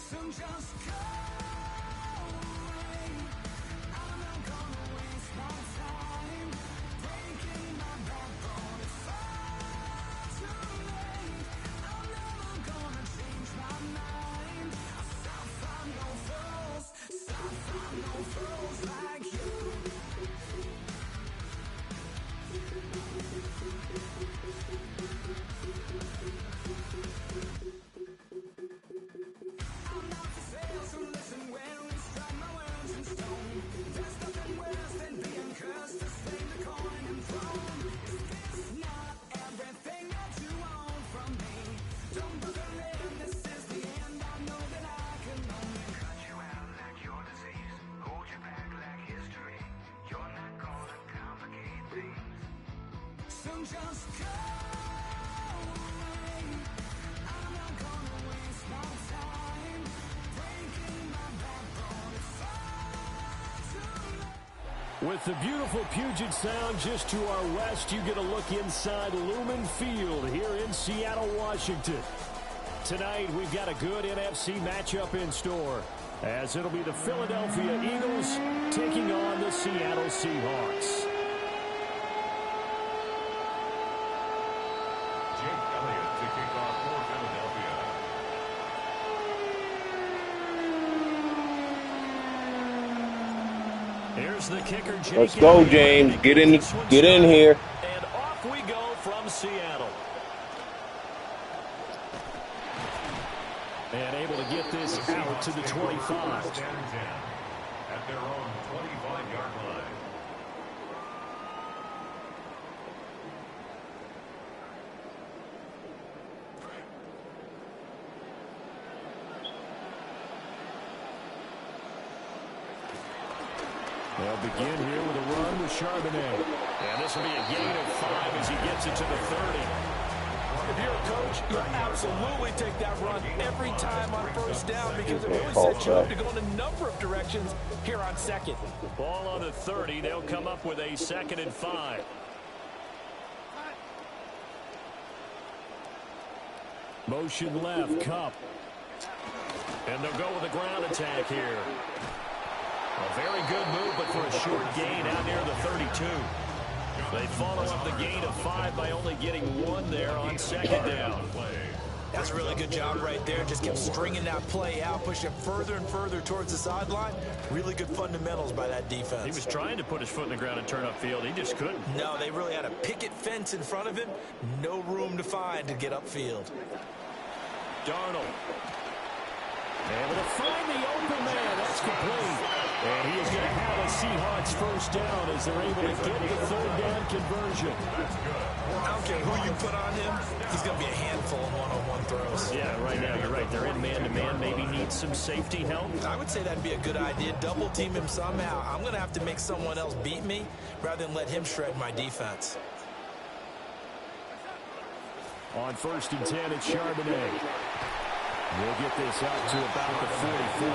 So just go away. I'm not gonna waste my time breaking my backbone. It's far too late. I'm never gonna change my mind. I suffer no fools like you. I'm not for sale, so listen when we strike my words in stone. There's nothing worse than being cursed to slay the coin and throne. Is this not everything that you want from me? Don't bother in, this is the end. I know that I can only cut you out like your disease, hold you back like history. You're not gonna complicate things. So just go away. I'm not gonna waste my time breaking my backbone. It's far too late. With the beautiful Puget Sound just to our west, you get a look inside Lumen Field here in Seattle, Washington. Tonight, we've got a good NFC matchup in store, as it'll be the Philadelphia Eagles taking on the Seattle Seahawks. Here's the kicker, Jake. Let's go, James. Get in here. And off we go from Seattle. And able to get this out to the 25. At their own 25-yard line. They'll begin here with a run with Charbonnet. And this will be a gain of 5 as he gets it to the 30. If you're a coach, you'll absolutely take that run every time on first down because it really sets you up to go in a number of directions here on second. Ball on the 30. They'll come up with a 2nd and 5. Motion left, Cup. And they'll go with a ground attack here. A very good move, but for a short gain out near the 32. They follow up the gain of 5 by only getting 1 there on 2nd down. That's a really good job right there. Just kept stringing that play out, pushing it further and further towards the sideline. Really good fundamentals by that defense. He was trying to put his foot in the ground and turn upfield. He just couldn't. No, they really had a picket fence in front of him. No room to find to get upfield. Darnold. Able to find the open man. That's complete. And he is going to have a Seahawks first down as they're able to get the 3rd down conversion. I don't care who you put on him. He's going to be a handful of one-on-one throws. Yeah, right now you're right. They're in man-to-man. Maybe need some safety help. I would say that'd be a good idea. Double team him somehow. I'm going to have to make someone else beat me rather than let him shred my defense. On 1st and 10, it's Charbonnet. We'll get this out to about the 44.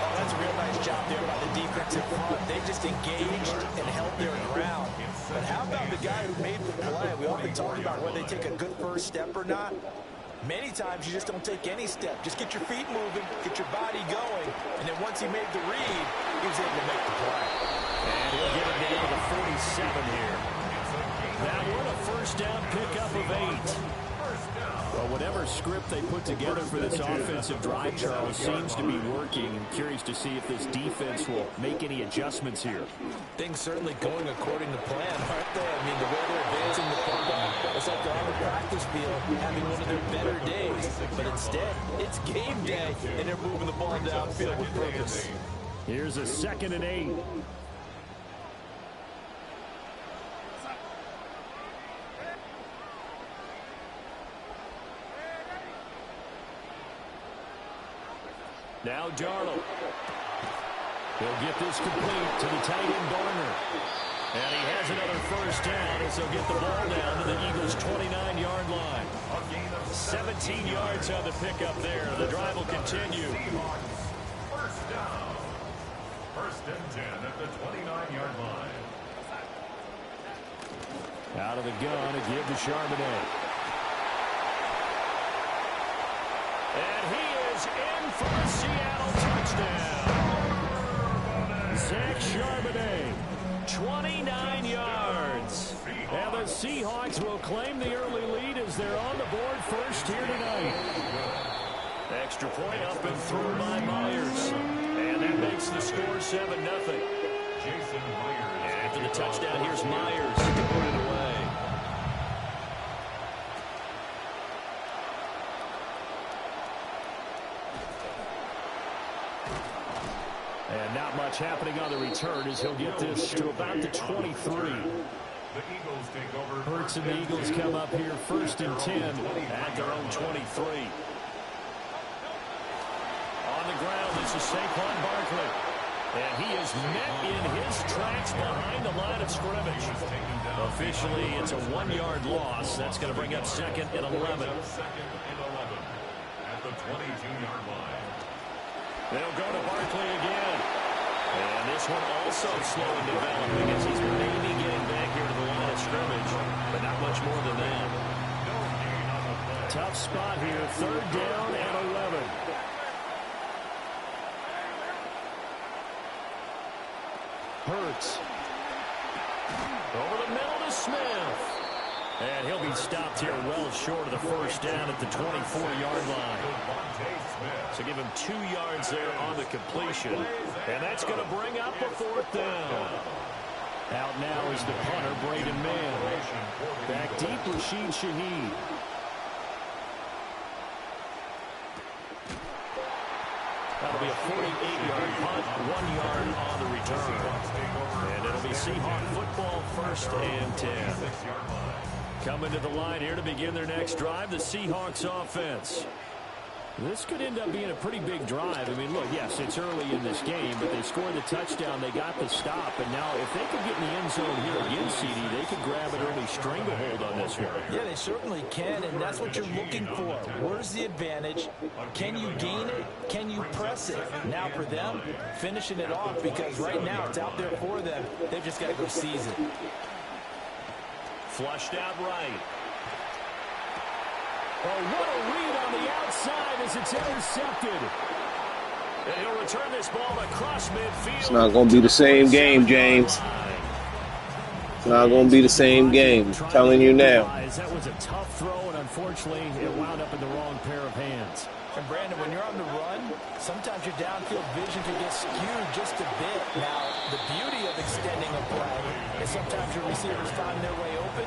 Oh, that's a real nice job there by the defensive front. They just engaged and held their ground. But how about the guy who made the play? We often talk about whether they take a good first step or not. Many times you just don't take any step. Just get your feet moving, get your body going, and then once he made the read, he was able to make the play. And he'll get it down to the 47 here. That one a first down pickup of 8. Well, whatever script they put together for this offensive drive, Charles, seems to be working. I'm curious to see if this defense will make any adjustments here. Things certainly going according to plan, aren't they? I mean, the way they're advancing the football, it's like they're on the practice field having one of their better days. But instead, it's game day, and they're moving the ball downfield with purpose. Here's a 2nd and 8. Now Darnold. He'll get this complete to the tight end Garner. And he has another first down as they'll get the ball down to the Eagles' 29-yard line. 17 yards on the pickup there. The drive will continue. First down. 1st and 10 at the 29-yard line. Out of the gun, a give to Charbonnet. And he is in for a Seattle touchdown. Zach Charbonnet, 29 yards. And the Seahawks will claim the early lead as they're on the board first here tonight. Extra point up and through by Myers. And that makes the score 7-0. After the touchdown, here's Myers to put it away. And not much happening on the return as he'll get this to about the 23. Hurts and the Eagles come up here first and 10 at their own 23. On the ground, this is Saquon Barkley. And he is met in his tracks behind the line of scrimmage. Officially, it's a 1-yard loss. That's going to bring up second and 11. At the 22-yard line. They'll go to Barkley again. And this one also slow in developing as he's maybe getting back here to the line of scrimmage, but not much more than that. Tough spot here, 3rd down and 11. Hurts. Over the middle to Smith. And he'll be stopped here well short of the first down at the 24-yard line. So give him 2 yards there on the completion. And that's going to bring up a 4th down. Out now is the punter, Braden Mann. Back deep, Rashid Shaheed. That'll be a 48-yard punt, 1 yard on the return. And it'll be Seahawk football, 1st and 10. Coming to the line here to begin their next drive, the Seahawks offense. This could end up being a pretty big drive. I mean, look, yes, it's early in this game, but they scored the touchdown, they got the stop, and now if they could get in the end zone here again, CD, they could grab an early stranglehold on this one. Yeah, they certainly can, and that's what you're looking for. Where's the advantage? Can you gain it? Can you press it? Now for them, finishing it off, because right now it's out there for them. They've just got to go seize it. Flushed out right. Oh, what a read on the outside as it's intercepted. And he'll return this ball across midfield. It's not going to be the same game, James. It's not going to be the same game. I'm telling you now. That was a tough throw, and unfortunately, it wound up in the wrong pair of hands. And Brandon, when you're on the run, sometimes your downfield vision can get skewed just a bit. Now, the beauty of extending a play is sometimes your receivers find their way open,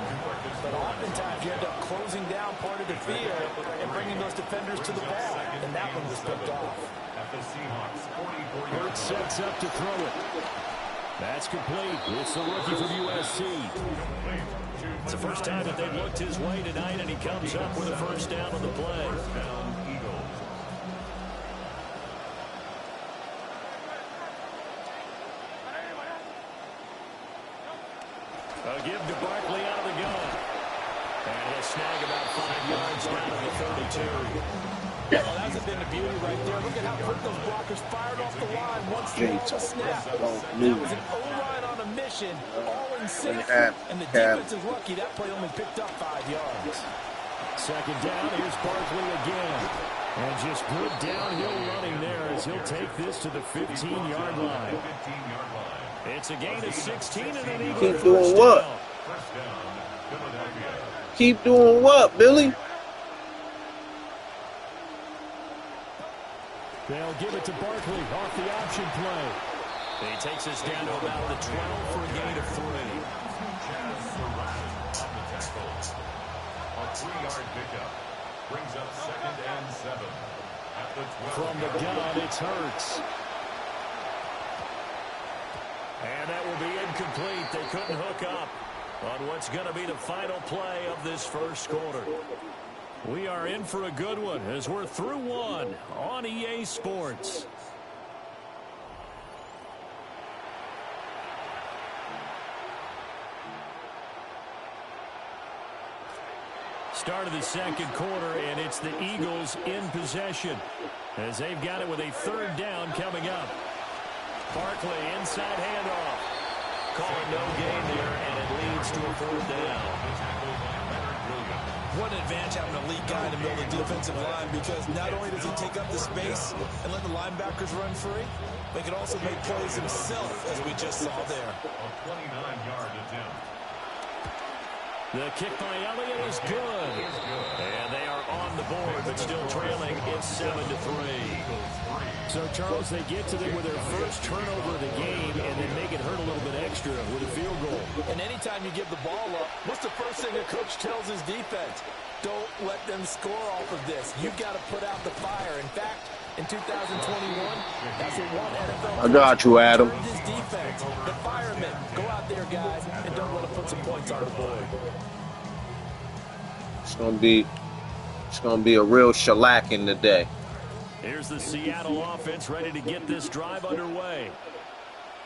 but oftentimes you end up closing down part of the field and bringing those defenders to the ball. And that one was picked off. Hurts sets up to throw it. That's complete. It's the rookie from USC. It's the first time that they've looked his way tonight, and he comes up with a 1st down on the play. A give to Barkley out of the gun. And he'll snag about 5 yards down to the 32. Well, that's been the beauty right there. Look at how quick those blockers fired off the line once the ball was snapped. That was an O-line on a mission, all in sync. And the defense is lucky that play only picked up 5 yards. 2nd down, here's Barkley again. And just good downhill running there as he'll take this to the 15-yard line. It's a gain of 16 and an Eagle. Keep doing what? Keep doing what, Billy? They'll give it to Barkley off the option play. And he takes us down to about the 12 for a gain of 3. A 3-yard pickup brings up 2nd and 7. At the 12. From the gun, it's Hurts. And that will be incomplete. They couldn't hook up on what's going to be the final play of this 1st quarter. We are in for a good one as we're through 1 on EA Sports. Start of the 2nd quarter, and it's the Eagles in possession as they've got it with a 3rd down coming up. Barkley inside handoff. Calling no gain there, and it leads to a 4th down. What an advantage having a elite guy in the middle of the defensive line, because not only does he take up the space and let the linebackers run free, but he can also make plays himself, as we just saw there. A 29-yard attempt. The kick by Elliott is good. And they are on the board, but still trailing. It's 7-3. So, Charles, they get to them with their first turnover of the game and then make it hurt a little bit extra with a field goal. And anytime you give the ball up, what's the first thing a coach tells his defense? Don't let them score off of this. You've got to put out the fire. In fact, in 2021, that's what one NFL I got you, Adam. his defense. The firemen, go out there, guys, and don't let them put some points on the board. It's gonna be a real shellacking today. Here's the Seattle offense ready to get this drive underway.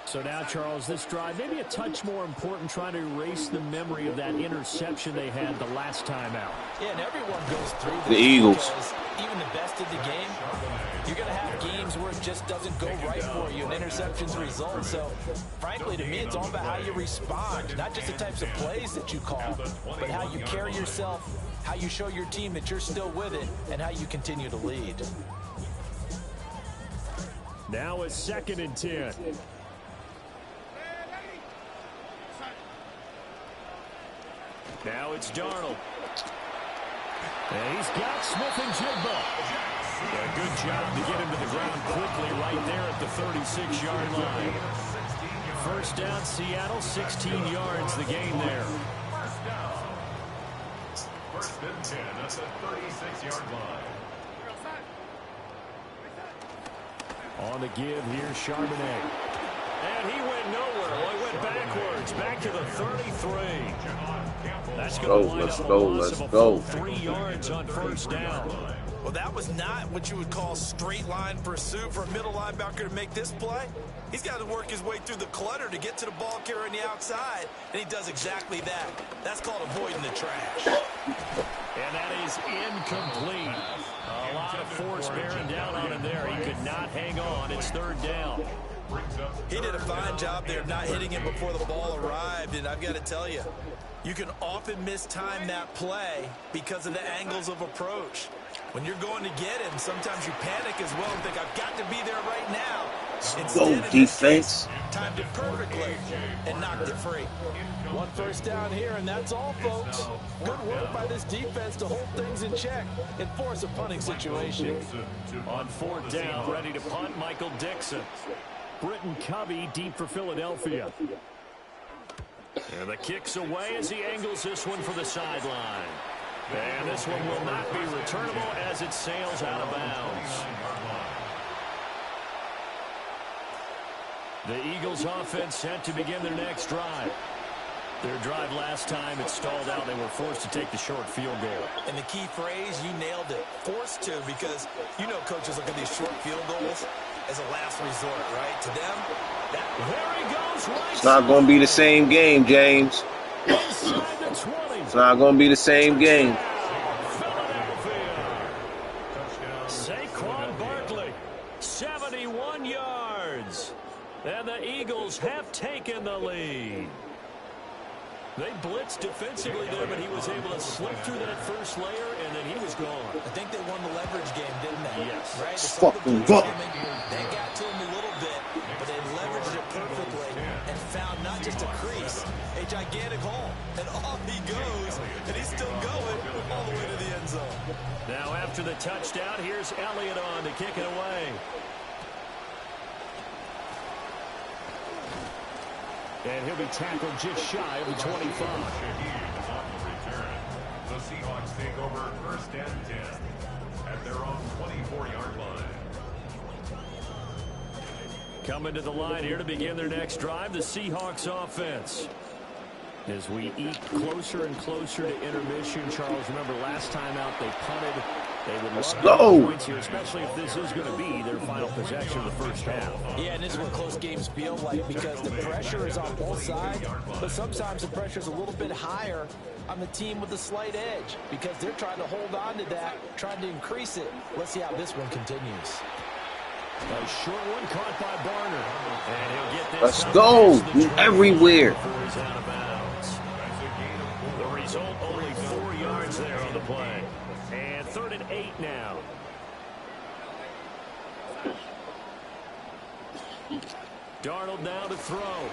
So now, Charles, this drive maybe a touch more important, trying to erase the memory of that interception they had the last time out. Yeah, and everyone goes through this. The Eagles. Even the best in the game, you're going to have games where it just doesn't go right for you, and interceptions result. So, frankly, to me, it's all about how you respond, not just the types of plays that you call, but how you carry yourself, how you show your team that you're still with it, and how you continue to lead. Now it's 2nd and 10. Now it's Darnold. And he's got Smith-Njigba. A good job to get him to the ground quickly right there at the 36-yard line. First down, Seattle, 16 yards the gain there. First down. First and 10 at the 36-yard line. On the give, here's Charbonnet. And he went nowhere. Well, he went backwards, back to the 33. That's going to line up a loss of a full 3 yards on first down. Well, that was not what you would call straight line pursuit for a middle linebacker to make this play. He's got to work his way through the clutter to get to the ball carrier on the outside, and he does exactly that. That's called avoiding the trash. And that is incomplete. A lot of force bearing down on him there. He could not hang on. It's 3rd down. He did a fine job there of not hitting him before the ball arrived, and I've got to tell you, you can often mistime that play because of the angles of approach. When you're going to get him, sometimes you panic as well and think, I've got to be there right now. Go defense. Timed it perfectly and knocked it free. One first down here, and that's all, folks. Good work by this defense to hold things in check and force a punting situation. On 4th down, ready to punt, Michael Dixon. Britton Covey deep for Philadelphia. And the kick's away as he angles this one for the sideline. And this one will not be returnable as it sails out of bounds. The Eagles offense set to begin their next drive. Their drive last time, it stalled out. They were forced to take the short field goal. And the key phrase, you nailed it, forced to, because you know coaches look at these short field goals as a last resort, right? To them, there he goes. Right, it's not going to be the same game, James. It's not going to be the same game. Saquon Barkley, 71 yards. And the Eagles have taken the lead. They blitzed defensively there, but he was able to slip through that first layer, and then he was gone. I think they won the leverage game, didn't they? Yes. Right? Fucking go. They got to him a little bit, but they leveraged it perfectly and found not just a crease, a gigantic hole. And off he goes, and he's still going all the way to the end zone. Now after the touchdown, here's Elliott on to kick it away. And he'll be tackled just shy of the 25. The Seahawks take over first and 10 at their own 24-yard line. Coming to the line here to begin their next drive, the Seahawks offense. As we eke closer and closer to intermission, Charles, remember last time out they punted. They would love to get points here, especially if this is going to be their final possession of the first half. Yeah, and this is what close games feel like, because the pressure is on both sides, but sometimes the pressure is a little bit higher on the team with a slight edge because they're trying to hold on to that, trying to increase it. Let's see how this one continues. A short one caught by Barner. And he'll get this. Let's go. Everywhere. The result, only 4 yards there on the play. And 3rd and 8 now. Darnold now to throw.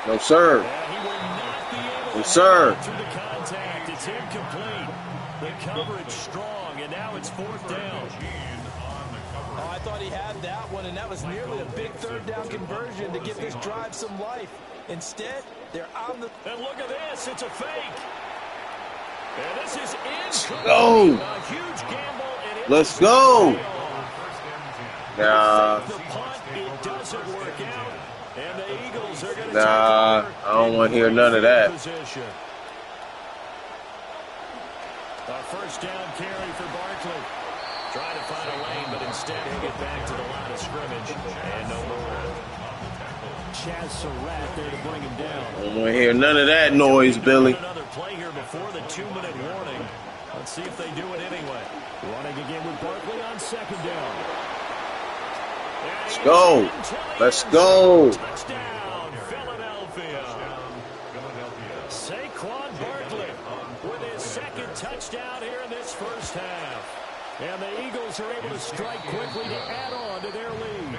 No, sir. And he will not be able to No, sir. through the contact. It's incomplete. The coverage strong, and now it's 4th down. Oh, I thought he had that one, and that was nearly a big 3rd down conversion to give this drive some life. Instead, they're on the... And look at this. It's a fake. And this is incomplete. Go. A huge gamble. And Let's go. Nah. The punt, it doesn't work out. And the Eagles are going to Nah, I don't want to hear none of that. Position. A 1st down carry for Barkley. Trying to find a lane, but instead he'll get back to the line of scrimmage. And no more. Chaz Surratt there to bring him down. I don't want to hear none of that noise, Billy. Another play here before the 2-minute warning. Let's see if they do it anyway. Running again with Barkley on 2nd down. Let's go. Let's go. Touchdown, Philadelphia. Saquon Barkley with his 2nd touchdown here in this 1st half. And the Eagles are able to strike quickly to add on to their lead.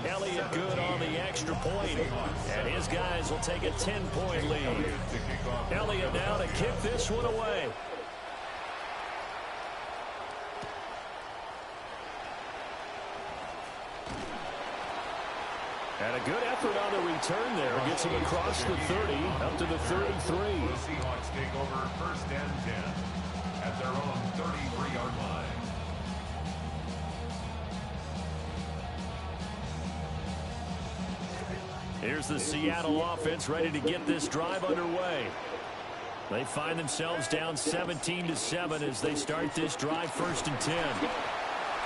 Elliott good on the extra point. And his guys will take a 10-point lead. Elliott now to kick this one away. And a good effort on the return there. Gets him across the 30, up to the 33. The Seahawks take over 1st and 10 at their own 33-yard line. Here's the Seattle offense ready to get this drive underway. They find themselves down 17-7 as they start this drive 1st and 10.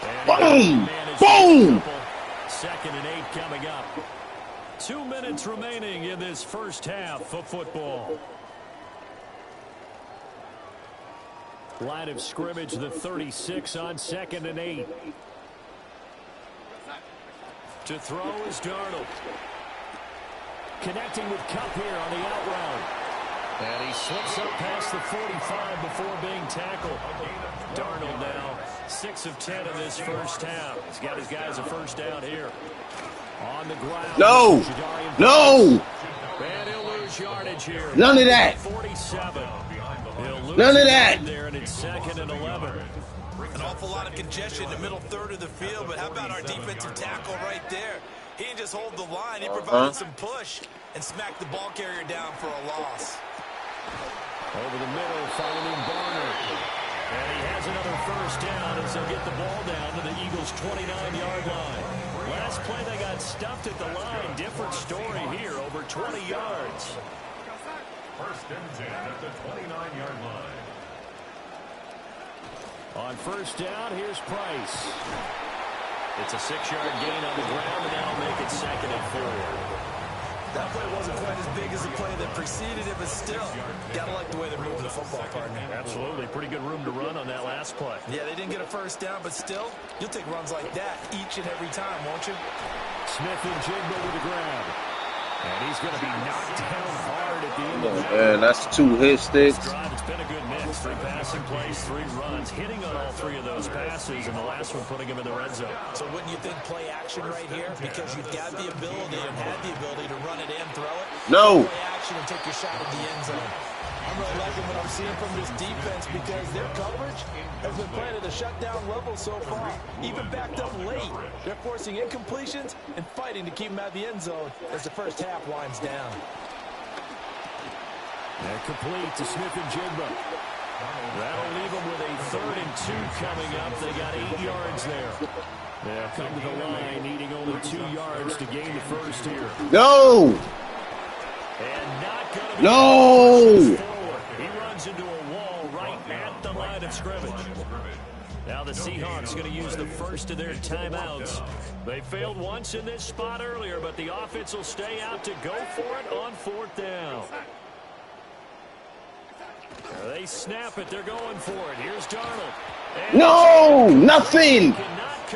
And Boom! Boom! 2nd and 8 coming up. 2 minutes remaining in this 1st half of football. Line of scrimmage, the 36 on 2nd and 8. To throw is Darnold. Connecting with Kupp here on the out route. And he slips up past the 45 before being tackled. Darnold now 6 of 10 in this 1st half. He's got his guys a 1st down here. On the ground. No. No. And he'll lose yardage here. None of that. 47. None of that. There, and it's 2nd and 11. An awful lot of congestion in the middle 3rd of the field, but how about our defensive tackle right there? He didn't just hold the line. He provided some push and smacked the ball carrier down for a loss. Over the middle, following Barner. And he has another 1st down as they'll get the ball down to the Eagles' 29-yard line. Last play, they got stuffed at the line. Different story here, over 20 yards. 1st and 10 at the 29-yard line. On 1st down, here's Price. It's a 6-yard gain on the ground, and now make it 2nd and 4. That play wasn't quite as big as the play that preceded it, but still, gotta like the way they're moving the football, partner. Absolutely. Pretty good room to run on that last play. Yeah, they didn't get a 1st down, but still, you'll take runs like that each and every time, won't you? Smith and Jigba with the grab. And he's going to be knocked down hard at the end of that. Man, that's 2 hit sticks. This drive, it's been a good mix. 3 passing plays, 3 runs. Hitting on all 3 of those passes, and the last one putting him in the red zone. So wouldn't you think play action right here? Because you've got the ability and had the ability to run it in, throw it. No. Play action and take your shot at the end zone. I'm really liking what I'm seeing from this defense because their coverage has been playing at a shutdown level so far. Even backed up late, they're forcing incompletions and fighting to keep them out of the end zone as the 1st half winds down. And complete to Smith and Jigba. That'll leave them with a 3rd and 2 coming up. They got 8 yards there. They'll come to the line, needing only 2 yards to gain the 1st here. No. And not going to be No. He runs into a wall right at the line of scrimmage. Now the Seahawks going to use the 1st of their timeouts. They failed once in this spot earlier, but the offense will stay out to go for it on 4th down. They snap it. They're going for it. Here's Darnold. And No. Nothing.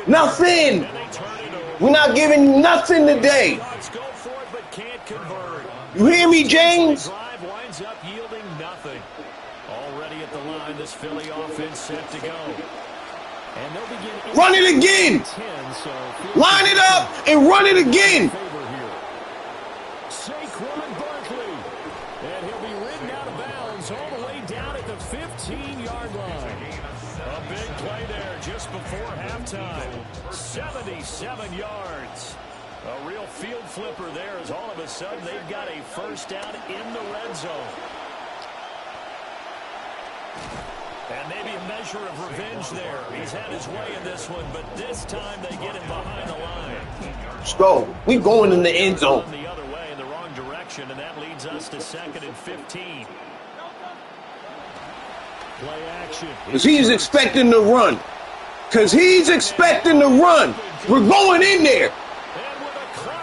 Nothing. and they turn it over. We're not giving nothing today. Seahawks go for it, but can't convert. You hear me, James? Drive winds up yielding nothing. Already at the line, this Philly offense set to go. And they'll begin. Run it again. 10, so line it up and run it again. Saquon Barkley. And he'll be ridden out of bounds all the way down at the 15-yard line. A big play there just before halftime. 77 yards. A real field flipper there as all of a sudden they've got a first down in the red zone. And maybe a measure of revenge there. He's had his way in this one, but this time they get him behind the line. Let's go. We going in the end zone. The other way in the wrong direction, and that leads us to 2nd and 15. Play action. Because he's expecting to run. Because he's expecting to run. We're going in there.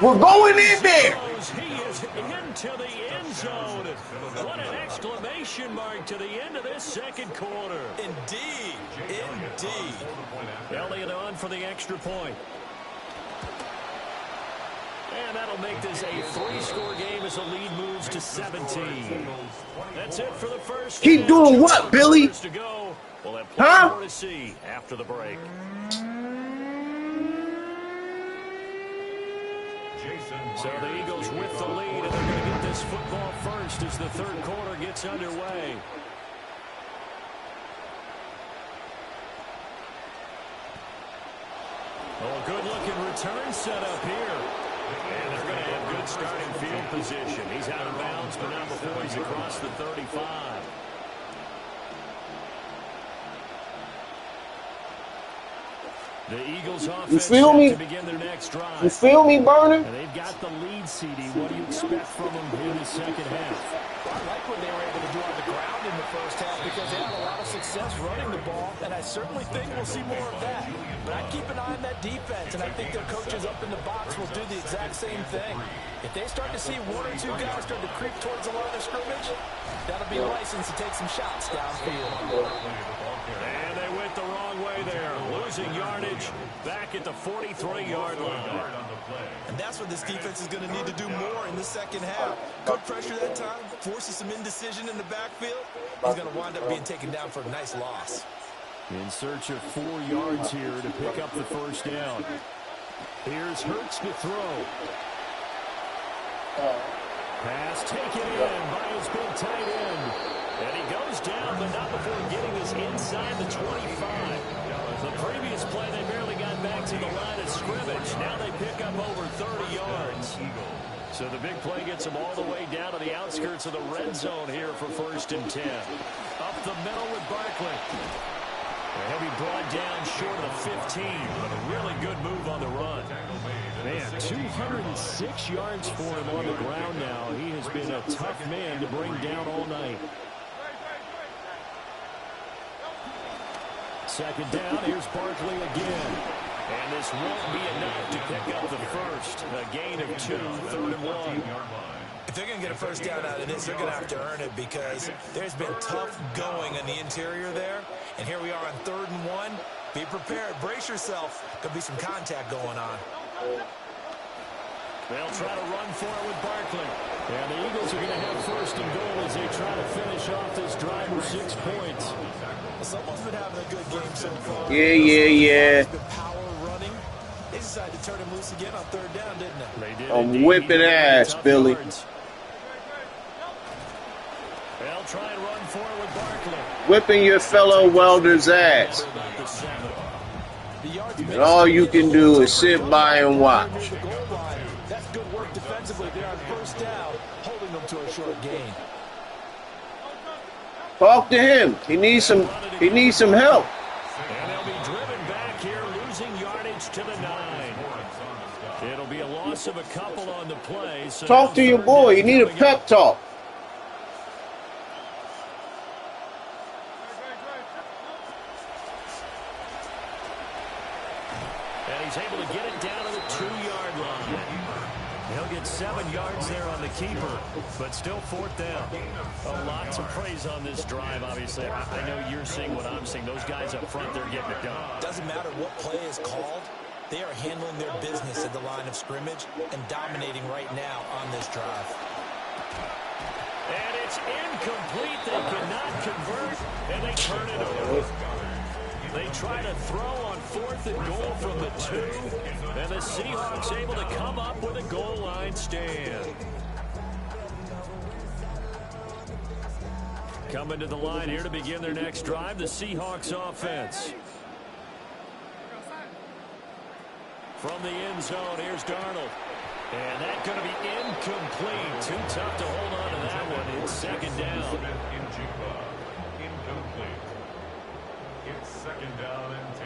We're going in there. He is into the end zone. What an exclamation mark to the end of this second quarter. Indeed. Indeed. Elliott on for the extra point. And that'll make this a 3-score game as the lead moves to 17. That's it for the first. Keep doing what, Billy? To go. We'll have huh? more to see after the break. So the Eagles with the lead, and they're going to get this football first as the third quarter gets underway. Oh, good-looking return set up here. And they're going to have good starting field position. He's out of bounds, but not before he's across the 35. The Eagles offense to begin their next drive. You feel me, Burner? And they've got the lead, CD. What do you expect from them in the second half? I like what they were able to do on the ground in the first half because they had a lot of success running the ball, and I certainly think we'll see more of that. But I keep an eye on that defense, and I think their coaches up in the box will do the exact same thing. If they start to see one or two guys start to creep towards the line of scrimmage, that'll be a license to take some shots downfield. And they went the wrong way there, losing yardage back at the 43-yard line. And that's what this defense is going to need to do more in the second half. Good pressure that time, forces some indecision in the backfield. He's going to wind up being taken down for a nice loss. In search of 4 yards here to pick up the first down. Here's Hurts to throw. Pass taken in by his big tight end. And he goes down, but not before getting us inside the 25. The previous play, they barely got back to the line of scrimmage. Now they pick up over 30 yards. So the big play gets them all the way down to the outskirts of the red zone here for 1st and 10. Up the middle with Barkley. He'll be brought down short of the 15, but a really good move on the run. Man, 206 yards for him on the ground now. He has been a tough man to bring down all night. Second down, here's Barkley again. And this won't be enough to pick up the first. A gain of 2, 3rd and 1. If they're going to get a first down out of this, they're going to have to earn it because there's been tough going on the interior there. And here we are on 3rd and 1. Be prepared. Brace yourself. Could be some contact going on. They'll try to run for it with Barkley. And the Eagles are going to have 1st and goal as they try to finish off this drive with 6 points. Someone's been having a good game so far. Yeah. Power running. They decided to turn him loose again on 3rd down, didn't they? They did. I'm whipping ass, Billy. They'll try and run for it with Barkley. Whipping your fellow welder's ass. And all you can do is sit by and watch. That's good work defensively there on 1st down, holding them to a short gain. Talk to him. He needs some help. And they'll be driven back here, losing yardage to the 9. It'll be a loss of a couple on the play. So Talk to your boy. You need a pep talk. And he's able to get it down to the 2-yard line. He'll get 7 yards there on the keeper, but still 4th down. A lot to praise on this drive, obviously. I know you're seeing what I'm seeing. Those guys up front, they're getting it done. Doesn't matter what play is called. They are handling their business at the line of scrimmage and dominating right now on this drive. And it's incomplete. They cannot convert, and they turn it over. They try to throw on 4th and goal from the 2, and the Seahawks able to come up with a goal line stand. Coming to the line here to begin their next drive, the Seahawks offense. From the end zone, here's Darnold. And that's going to be incomplete. Too tough to hold on to that one. It's second down. Incomplete. It's second down and 10.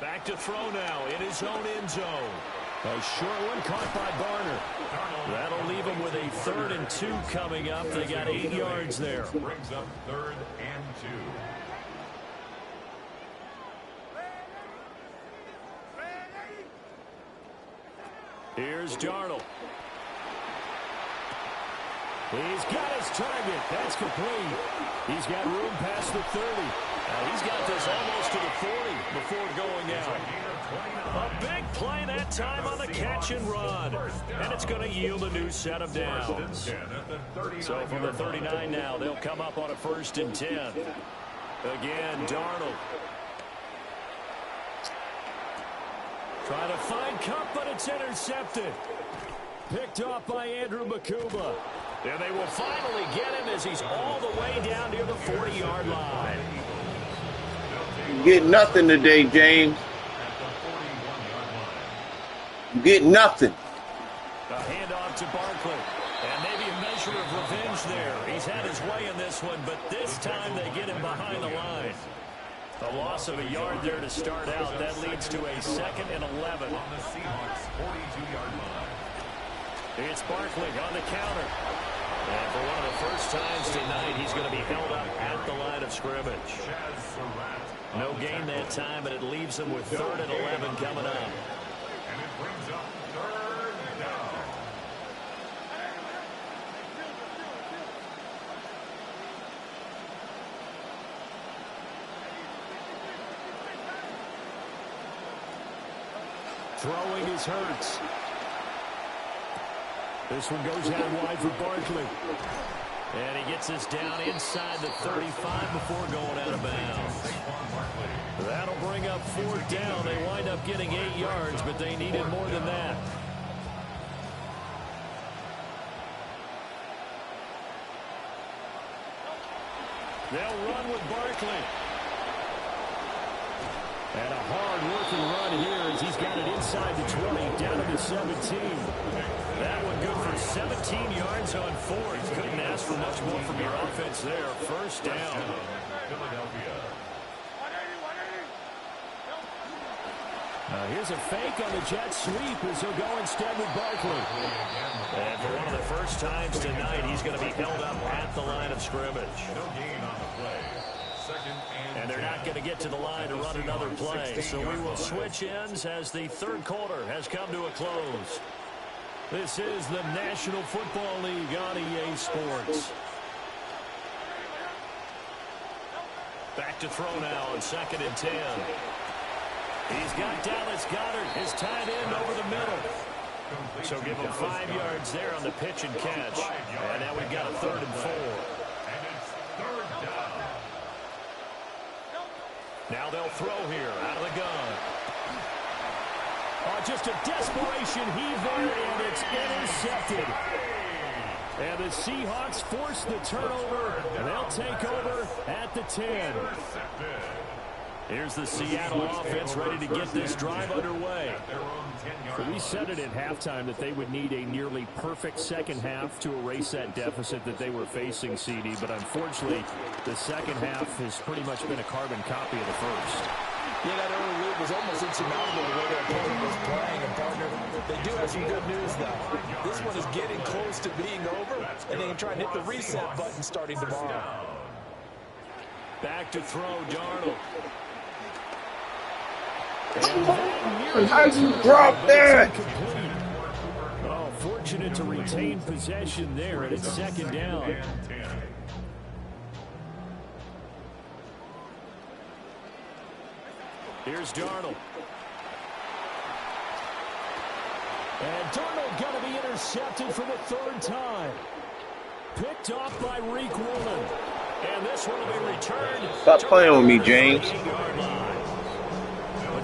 Back to throw now in his own end zone. A short one caught by Barner. That'll leave him with a 3rd and 2 coming up. They got 8 yards there. Brings up 3rd and 2. Here's Darnold. He's got his target. That's complete. He's got room past the 30. He's got this almost to the 40 before going out. A big play that time on the catch and run. And it's going to yield a new set of downs. So from the 39 now, they'll come up on a 1st and 10. Again, Darnold. Trying to find Cup, but it's intercepted. Picked off by Andrew Makuba. And they will finally get him as he's all the way down near the 40-yard line. You get nothing today, James. You get nothing. A handoff to Barkley. And maybe a measure of revenge there. He's had his way in this one, but this time they get him behind the line. A loss of a yard there to start out. That leads to a 2nd and 11. On the Seahawks 42-yard line. It's Barkley on the counter. And for one of the first times tonight, he's going to be held up at the line of scrimmage. No gain that time, and it leaves him with 3rd and 11 coming up. And it brings up 3rd down. Throwing is Hurts. This one goes out wide for Barkley. And he gets this down inside the 35 before going out of bounds. That'll bring up 4th down. They wind up getting 8 yards, but they needed more than that. They'll run with Barkley. And a hard-working run here as he's got it inside the 20, down to the 17. That one good for 17 yards on 4th. Couldn't ask for much more from your offense there. 1st down. Philadelphia. Here's a fake on the jet sweep as he'll go instead with Barkley. And for one of the first times tonight, he's going to be held up at the line of scrimmage. No gain on the play. 2nd And they're not going to get to the line to run another play. So we will switch ends as the 3rd quarter has come to a close. This is the National Football League on EA Sports. Back to throw now on 2nd and 10. He's got Dallas Goedert, his tight end, over the middle. So give him 5 yards there on the pitch and catch. And now we've got a 3rd and 4. And it's 3rd down. Now they'll throw here out of the gun. Oh, just a desperation heave there, and it's intercepted. And the Seahawks force the turnover, and they'll take over at the 10. Here's the Seattle offense ready to get this drive underway. We said it at halftime that they would need a nearly perfect second half to erase that deficit that they were facing, CD. But unfortunately, the second half has pretty much been a carbon copy of the first. Yeah, that early lead was almost insurmountable the way their opponent was playing. And, partner, they do have some good news, though. This one is getting close to being over, and they can try and hit the reset button starting tomorrow. Back to throw, Darnold. How you drop that? Oh, fortunate to retain possession there, and it's 2nd down. Here's Darnold. And Darnold going to be intercepted for the third time. Picked off by Reek Woolen. And this one will be returned. Stop playing with me, James.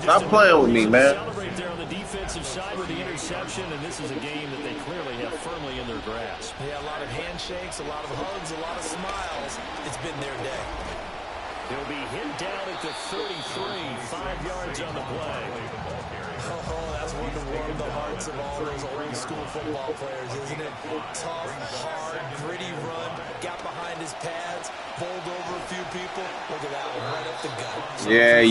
Stop playing with me, man. Celebrate there on the defensive side with the interception, and this is a game that they clearly have firmly in their grasp. Yeah, a lot of handshakes, a lot of hugs, a lot of smiles. It's been their day. He'll be hit down at the 33, 5 yards on the play. Oh, that's one to warm the hearts of all those old school football players, isn't it? Tough, hard, gritty run, got behind his pads, bowled over a few people. Look at that one, right up the gut. Yeah.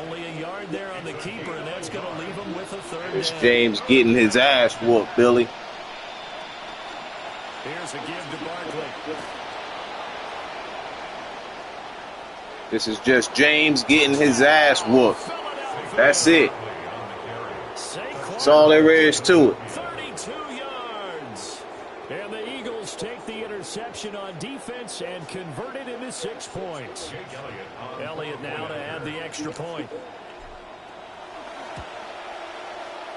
Only a yard there on the keeper, and that's going to leave him with a third It's down. James getting his ass whooped, Billy. Here's a give to Barkley. This is just James getting his ass whooped. That's it. That's all there is to it. 32 yards. And the Eagles take the interception on defense and convert it into 6 points. Elliott now to add the extra point.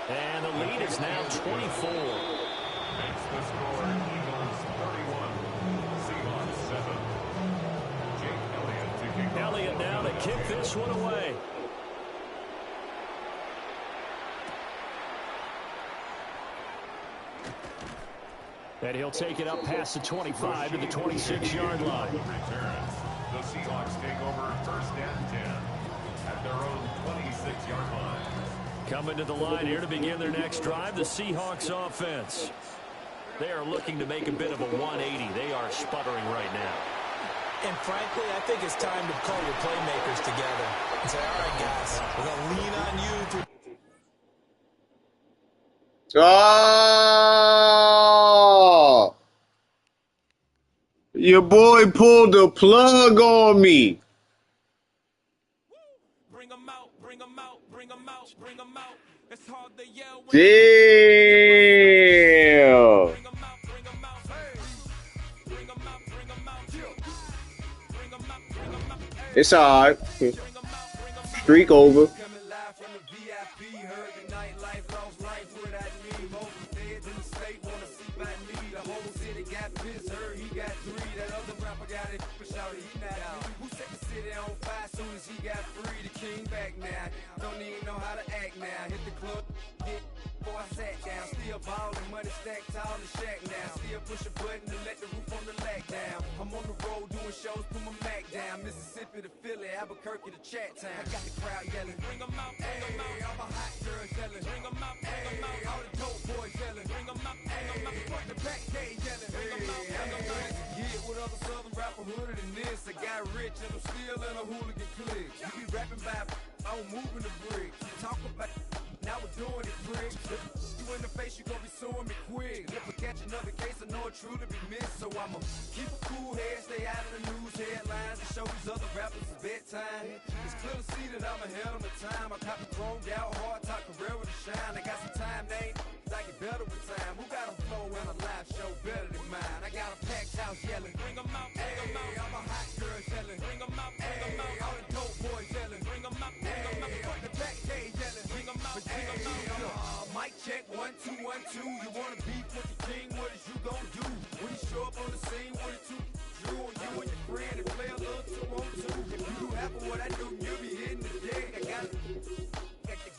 And the lead is now 24. Makes the score Eagles 31, Seahawks 7. Jake Elliott to kick off. Elliott now to kick this one away. And he'll take it up past the 25 to the 26-yard line. Returns. The Seahawks take over first and 10 at their own 26-yard line. Coming to the line here to begin their next drive, the Seahawks offense. They are looking to make a bit of a 180. They are sputtering right now. And frankly, I think it's time to call your playmakers together and say, all right, guys, we're going to lean on you to... Oh! Your boy pulled the plug on me. Bring 'em out, bring 'em out, bring 'em out, bring 'em out. It's hard to yell when Damn. bring 'em out, bring 'em out. Hey. Bring 'em out, bring 'em out. Bring 'em out, bring 'em out. Hey. It's all right. Bring 'em out, bring 'em out. Streak over. Coming live from the VIP, heard the nightlife, lost life without me. Most feds in the state wanna see by me. The whole city got pissed, heard he got 3. That other rapper got it, but shouted he not out. Who set the city on fire soon as he got free? The king back now, don't even know how to act now. Hit the club, get before I sat down. Still ballin', money stacked tall in the shack now. Still push a button to let the roof on the lag down. I'm on the road doing shows, put my Mac down. Mississippi to Philly, Albuquerque to Chat Town. I got the crowd yelling, bring 'em out, hey, all my hot girls yelling, bring 'em out, hey, all the dope boys yelling, bring 'em out, hey, front the back gate yelling, bring 'em out, hey, I'm ready to get with other southern rapper hooded than this. I got rich and I'm still in a hooligan clique. You be rapping by, I'm moving the bricks. You talk about, now we're doing it, bricks. You in the face, you gon' be suing me quick. If I catch another case, I know it truly be missed. So I'ma keep a cool head, stay out of the news headlines, and show these other rappers it's bedtime. It's clear to see that I'm ahead of my time. I copy chromed out, hard talk, career with a shine. I got some time, they ain't I get better with time. Who got a flow and a live show better than mine? I got a packed house yelling, bring 'em out, hey, all my hot girls yelling, bring 'em out, hey, all the dope boys yelling, bring 'em out, hey, front the back gate yelling, bring 'em out, hey, mic check, 1, 2, 1, 2. You wanna beef with the king? What is you gon' do? When he show up on the scene, what it two? Drew on you and your friend and play a little 2-on-2. If you do half of what I do, you'll be hitting the deck. I gotta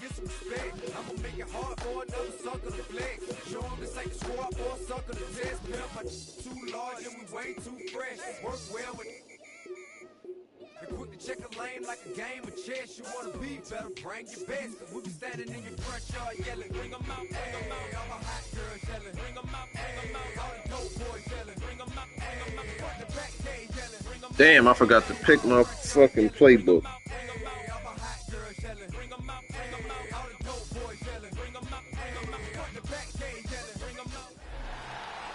get some respect. I'ma make it hard for another sucker to flex. Show him this ain't the squad for a sucker to test. Pimp my too large and we way too fresh. Work well with and quick to check a lane like a game of chess. You wanna be better, bring your best. Cause we be standing in your front yard yelling, bring 'em out, hey, all my hot girls yelling, bring 'em out, hey, all the dope boys yelling, bring 'em out, hey, front the back gate yelling, bring 'em out. Damn, I forgot to pick my fucking playbook.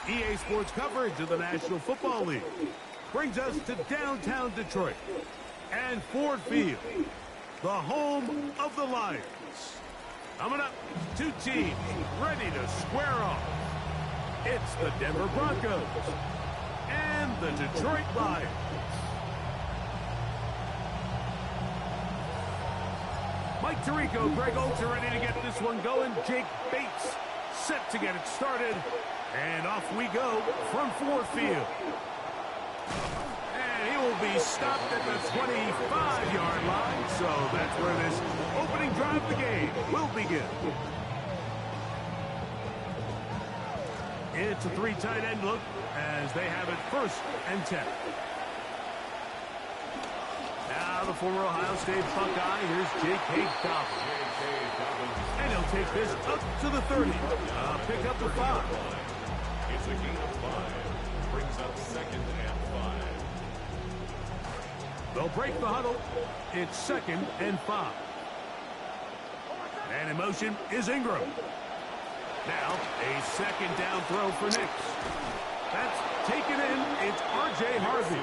EA Sports coverage of the National Football League brings us to downtown Detroit and Ford Field, the home of the Lions. Coming up, two teams ready to square off. It's the Denver Broncos and the Detroit Lions. Mike Tirico, Greg Olds are ready to get this one going. Jake Bates set to get it started. And off we go from Ford Field. And he will be stopped at the 25-yard line. So that's where this opening drive of the game will begin. It's a 3 tight end look as they have it 1st and 10. Now the former Ohio State Buckeye, here's J.K. Dobbins. And he'll take this up to the 30. Pick up the 5. It's a gain of 5. Brings up 2nd and 5. They'll break the huddle. It's 2nd and 5. And in motion is Ingram. Now a 2nd down throw for Nix. That's taken in. It's R.J. Harvey.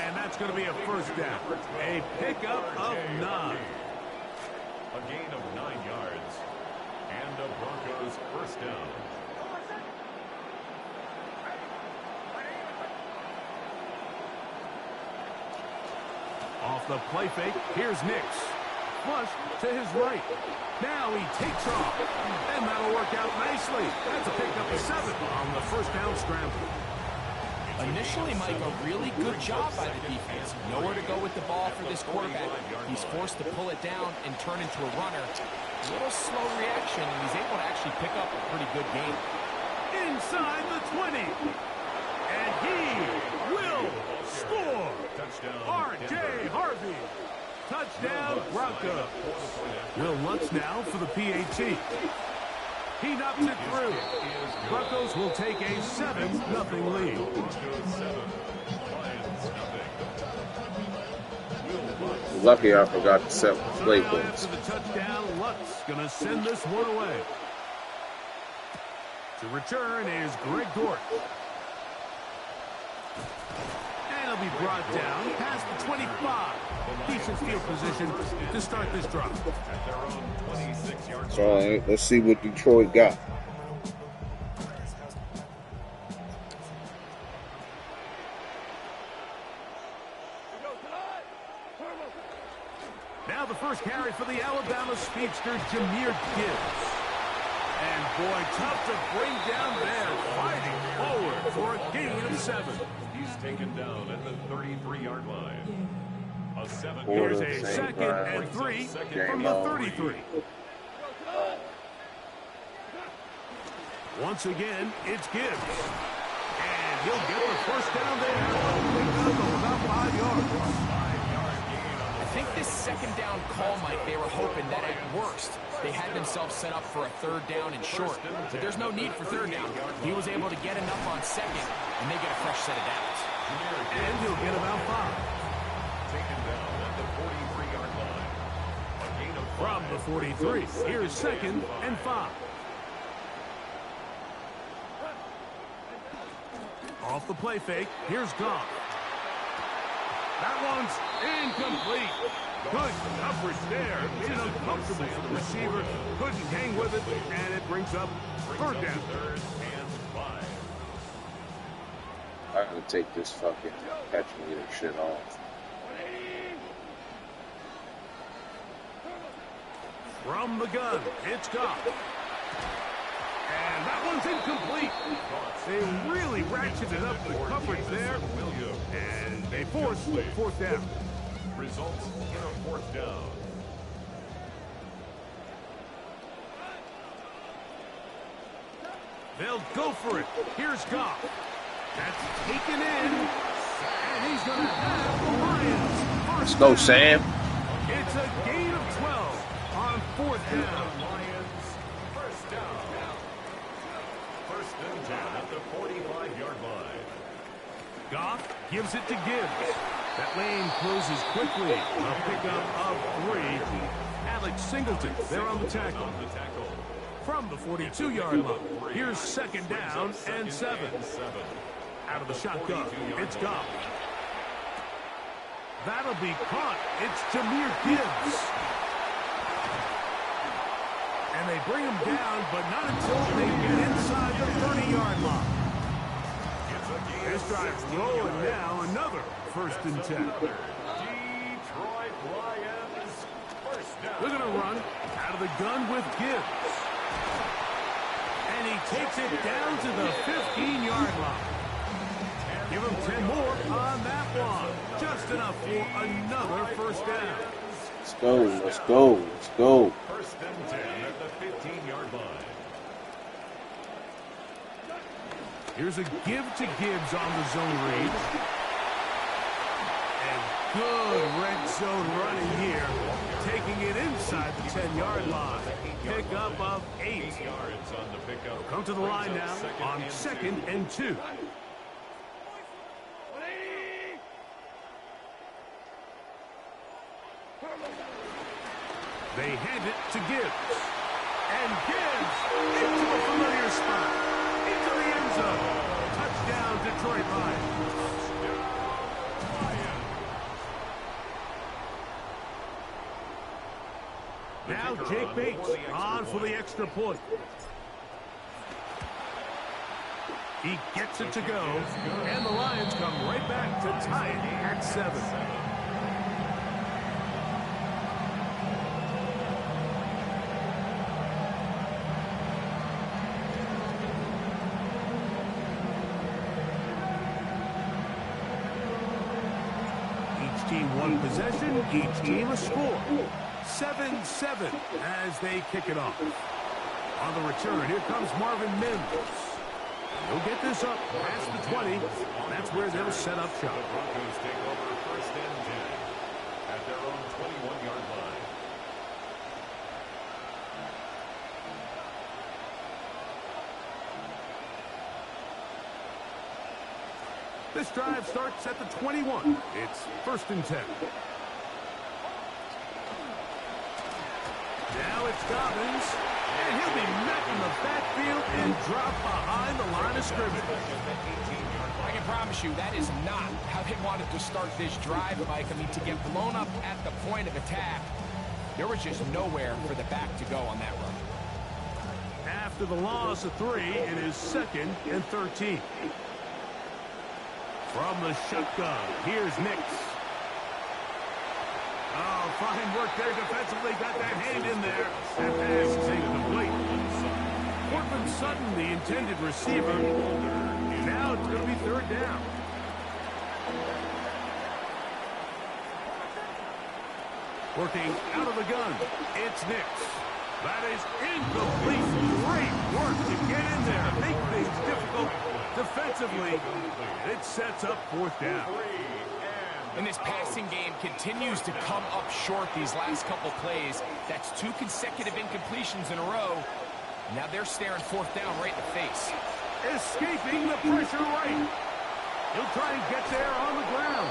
And that's going to be a 1st down. A pickup of 9. A gain of 9 yards. And the Broncos 1st down. Off the play fake, here's Nix. Flush to his right. Now he takes off. And that'll work out nicely. That's a pickup of 7 on the 1st down scramble. Initially, Mike, a really good job by the defense. Nowhere to go with the ball for this quarterback. He's forced to pull it down and turn into a runner. A little slow reaction, and he's able to actually pick up a pretty good game. Inside the 20. And he will score. R.J. Harvey. Touchdown, Broncos. Will Lutz now for the PAT. He knocks it through. Broncos will take a 7-0 lead. Lucky I forgot to set play points. After the touchdown, Lutz going to send this one away. To return is Greg Dort. And he'll be brought down past the 25. Decent field position to start this drive. So let's see what Detroit got. Now the first carry for the Alabama speedster, Jahmyr Gibbs. And boy, tough to bring down there, fighting forward for a gain of 7. He's taken down at the 33-yard line. A 7. Here's a 2nd and 3 from the 33. Once again, it's Gibbs. And he'll get the 1st down there. Pick up about 5 yards. I think this 2nd down call, Mike, they were hoping that at worst they had themselves set up for a 3rd down and short. But there's no need for 3rd down. He was able to get enough on 2nd, and they get a fresh set of downs. And he'll get about 5. Taken down at the 43-yard line. A gain of 5. From the 43, here's 2nd and 5. Off the play fake, here's Goff. That one's incomplete. Good coverage there. Made it uncomfortable for the receiver. Couldn't hang with it, and it brings up 3rd down. 3rd and 5. I gotta take this fucking catch meter shit off. From the gun, it's Goff. And that one's incomplete. They really ratcheted up the coverage there. And they forced 4th down. Results in a 4th down. They'll go for it. Here's Goff. That's taken in. And he's going to have the Lions. Let's go, Sam. It's a gain of 12 on 4th down. Lions 1st down. 1st and 10 at the 45-yard line. Goff gives it to Gibbs. That lane closes quickly. A pickup of 3. Alex Singleton, they're on the tackle. From the 42-yard line, here's 2nd down and 7. Out of the shotgun, it's Goff. That'll be caught. It's Jahmyr Gibbs. And they bring him down, but not until they get inside the 30-yard line. This drive's rolling now. Another 1st and 10. Detroit Lions 1st They're going to run out of the gun with Gibbs. And he takes it down to the 15-yard line. Give him 10 more on that one. Just enough for another first down. Let's go, let's go, let's go. First and 10 at the 15-yard line. Here's a give to Gibbs on the zone read. And good red zone running here. Taking it inside the 10-yard line. Pickup of 8. Yards on the pickup. Come to the line now on 2nd and 2. They hand it to Gibbs. And Gibbs into a familiar spot. Into the end zone. Touchdown, Detroit Lions. Now Jake Bates on for the extra point. He gets it to go. And the Lions come right back to tie it at 7. One possession, each team a score. 7-7 as they kick it off. On the return, here comes Marvin Mims. He'll get this up past the 20. That's where they'll set up shop. The Broncos take over first and 10 at their own 21-yard line. This drive starts at the 21. It's first and 10. Now it's Dobbins, and he'll be met in the backfield and dropped behind the line of scrimmage. I can promise you that is not how they wanted to start this drive, Mike. I mean, to get blown up at the point of attack, there was just nowhere for the back to go on that run. After the loss of 3, it is 2nd and 13. From the shotgun, here's Nix. Oh, fine work there defensively. Got that hand in there. That pass is incomplete. Courtland Sutton, the intended receiver. Now it's going to be 3rd down. Working out of the gun, it's Nix. That is incomplete. Great work to get in there. Make things difficult defensively. It sets up 4th down. And this passing game continues to come up short these last couple plays. That's 2 consecutive incompletions in a row. Now they're staring 4th down right in the face. Escaping the pressure right. He'll try and get there on the ground.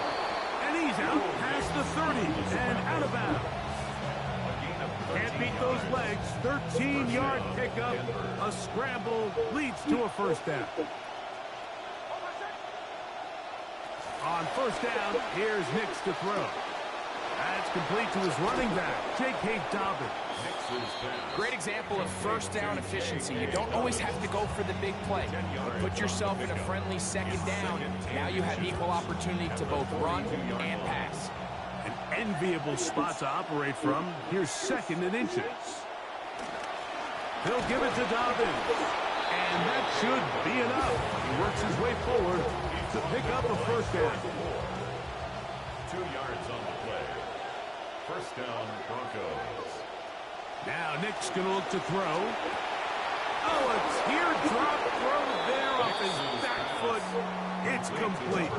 And he's out past the 30 and out of bounds. Can't beat those legs. 13-yard pickup. A scramble leads to a 1st down. On 1st down, here's Nix to throw. That's complete to his running back, J.K. Dobbins. Great example of 1st down efficiency. You don't always have to go for the big play. But put yourself in a friendly 2nd down. Now you have equal opportunity to both run and pass. An enviable spot to operate from. Here's 2nd and inches. He'll give it to Dobbins. And that should be enough. He works his way forward to pick up a 1st down. 2 yards on the play. 1st down, Broncos. Now Nick's going to look to throw. Oh, a teardrop throw there off his back foot. It's complete.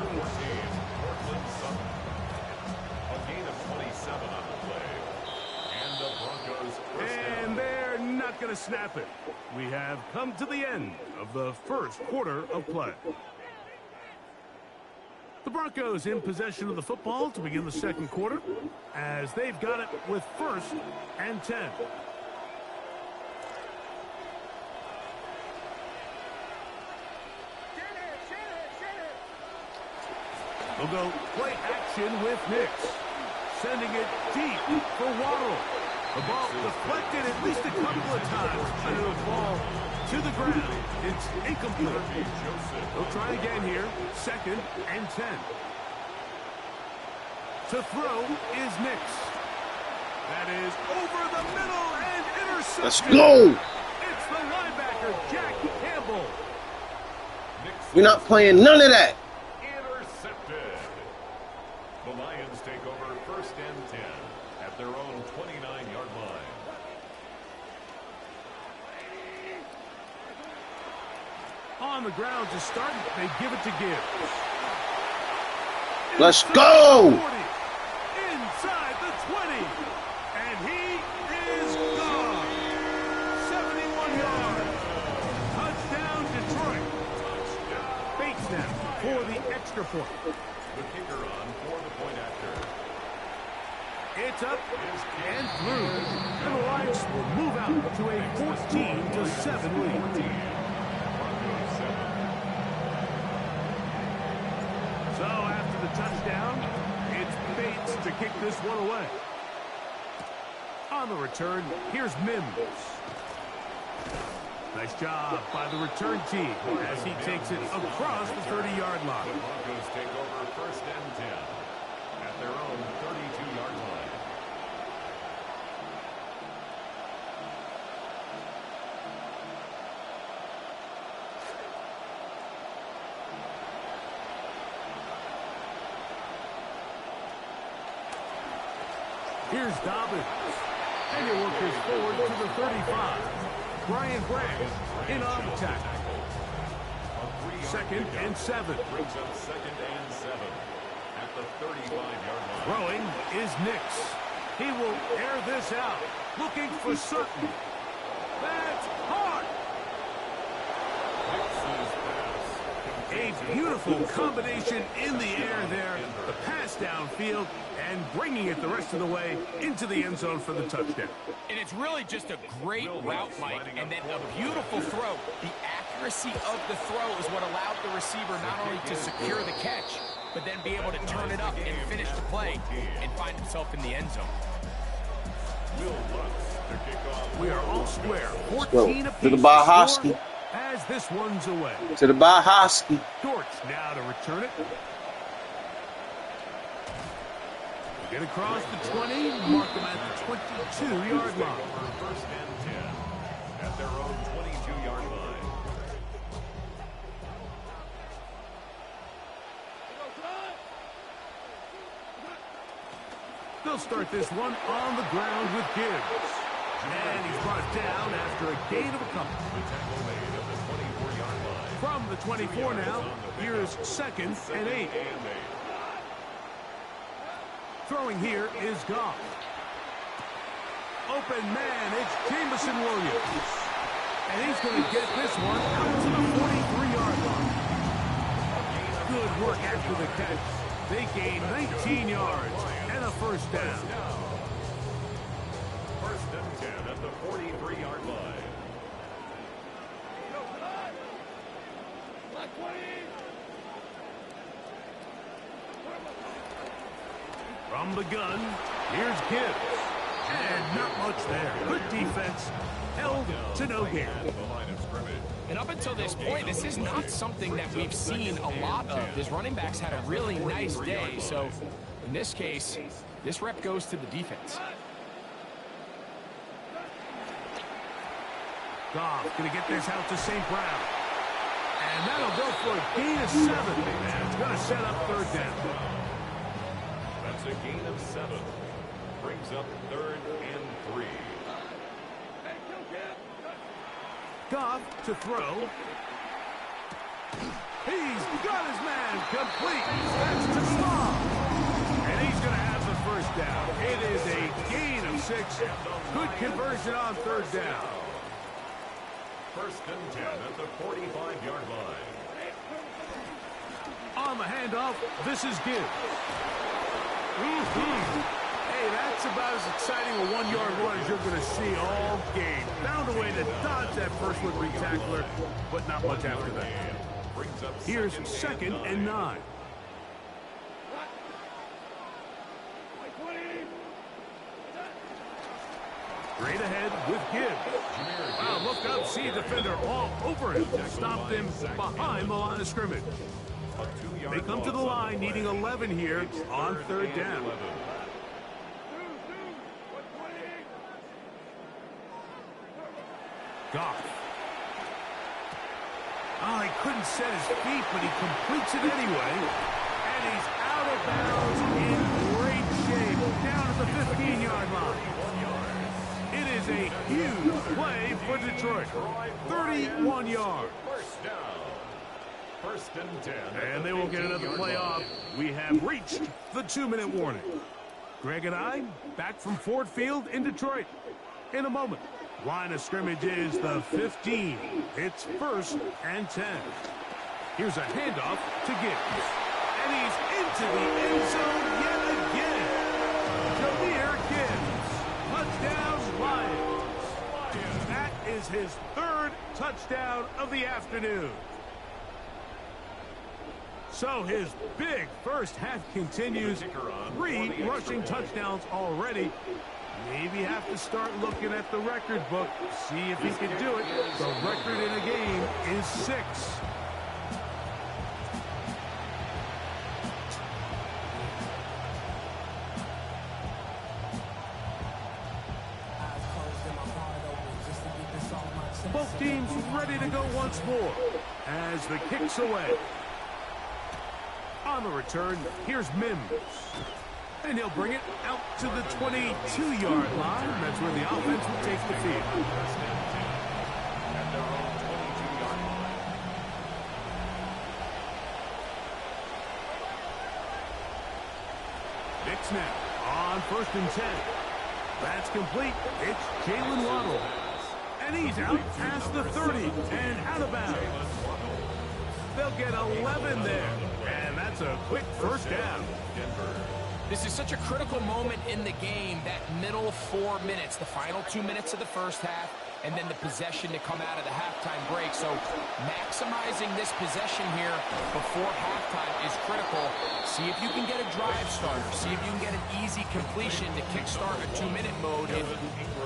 A gain of 27 on the play. And the Broncos first down. And they're not going to snap it. We have come to the end of the 1st quarter of play. The Broncos in possession of the football to begin the 2nd quarter as they've got it with 1st and 10. They'll go play action with Nix. Sending it deep for Waddle. The ball deflected at least a couple of times, but it'll fall to the ground. It's incomplete. They'll try again here. 2nd and 10. To throw is Nix. That is over the middle and intercepted. Let's go. It's the linebacker, Jack Campbell. We're not playing none of that. Intercepted. The Lions take over 1st and 10 at their own 29-yard line. On the ground to start, they give it to Gibbs. Let's go. 40, inside the 20, and he is gone. 71 yards. Touchdown, Detroit. Bates now for the extra point. The kicker on for the point after. It's up and through. And the Lions will move out to a 14-7 lead. So after the touchdown, it's Bates to kick this one away. On the return, here's Mims. Nice job by the return team as he takes it across the 30-yard line. The Broncos take over 1st and 10 at their own 32-yard line. Here's Dobbins. And he works forward to the 35. Brian Grant in on the tackle. 2nd and 7. Brings up 2nd and 7 at the 35-yard line. Throwing is Nix. He will air this out. Looking for Sutton. That's hard. A beautiful combination in the air there. The pass downfield and bringing it the rest of the way into the end zone for the touchdown. And it's really just a great route, Mike, and then a beautiful throw. The accuracy of the throw is what allowed the receiver not only to secure the catch, but then be able to turn it up and finish the play and find himself in the end zone. We are all square. 14 apiece to the Bahaski. As this one's away. To the Bahaski. Dortch now to return it. Get across the 20, mark them at the 22-yard line. 1st and 10 at their own 22-yard line. They'll start this one on the ground with Gibbs. And he's brought down after a gain of a couple. From the 24 now, here's 2nd and 8. Throwing here is Goff. Open man, it's Jameson Williams. And he's going to get this one out to the 43-yard line. Good work after the catch. They gain 19 yards and a 1st down. 1st and 10 at the 43-yard line. From the gun, here's Gibbs. And not much there. Good defense. Held to no gain. And up until this point, this is not something that we've seen a lot of. His running backs had a really nice day. So in this case, this rep goes to the defense. Goff going to get this out to St. Brown. And that'll go for a gain of 7. And it's going to set up 3rd down. That's a gain of 7. Brings up 3rd and 3. Goff to throw. He's got his man complete. That's to Slav. And he's going to have the 1st down. It is a gain of 6. Good conversion on 3rd down. 1st and 10 at the 45-yard line. On the handoff, this is Gibbs. Hey, that's about as exciting a 1-yard run as you're going to see all game. Found a way to dodge that first would-be tackler, but not much after that. Here's 2nd and 9. Straight ahead with Gibbs. Wow, look up, see a defender all over him. Stopped him behind the line of scrimmage. They come to the line needing 11 here on 3rd down. Goff. Oh, he couldn't set his feet, but he completes it anyway. And he's out of bounds in great shape, down at the 15-yard line. It is a huge play for Detroit. 31 yards. First down. First and 10. And they will get another play off. We have reached the 2-minute warning. Greg and I back from Ford Field in Detroit in a moment. Line of scrimmage is the 15. It's 1st and 10. Here's a handoff to Gibbs. And he's into the end zone yet again. Jahmyr Gibbs. Touchdown, Lions. That is his 3rd touchdown of the afternoon. So his big first half continues. 3 rushing touchdowns already. Maybe have to start looking at the record book, see if he can do it. The record in a game is 6. Both teams ready to go once more as the kick's away. On the return, here's Mims. And he'll bring it out to the 22-yard line. That's where the offense will take the field. At their own 22-yard line. Nick snap on 1st and 10. That's complete. It's Jalen Waddle. And he's out past the 30 and out of bounds. They'll get 11 there. And that's a quick first down. This is such a critical moment in the game, that middle 4 minutes, the final 2 minutes of the first half, and then the possession to come out of the halftime break. So maximizing this possession here before halftime is critical. See if you can get a drive starter. See if you can get an easy completion to kickstart a 2-minute mode. And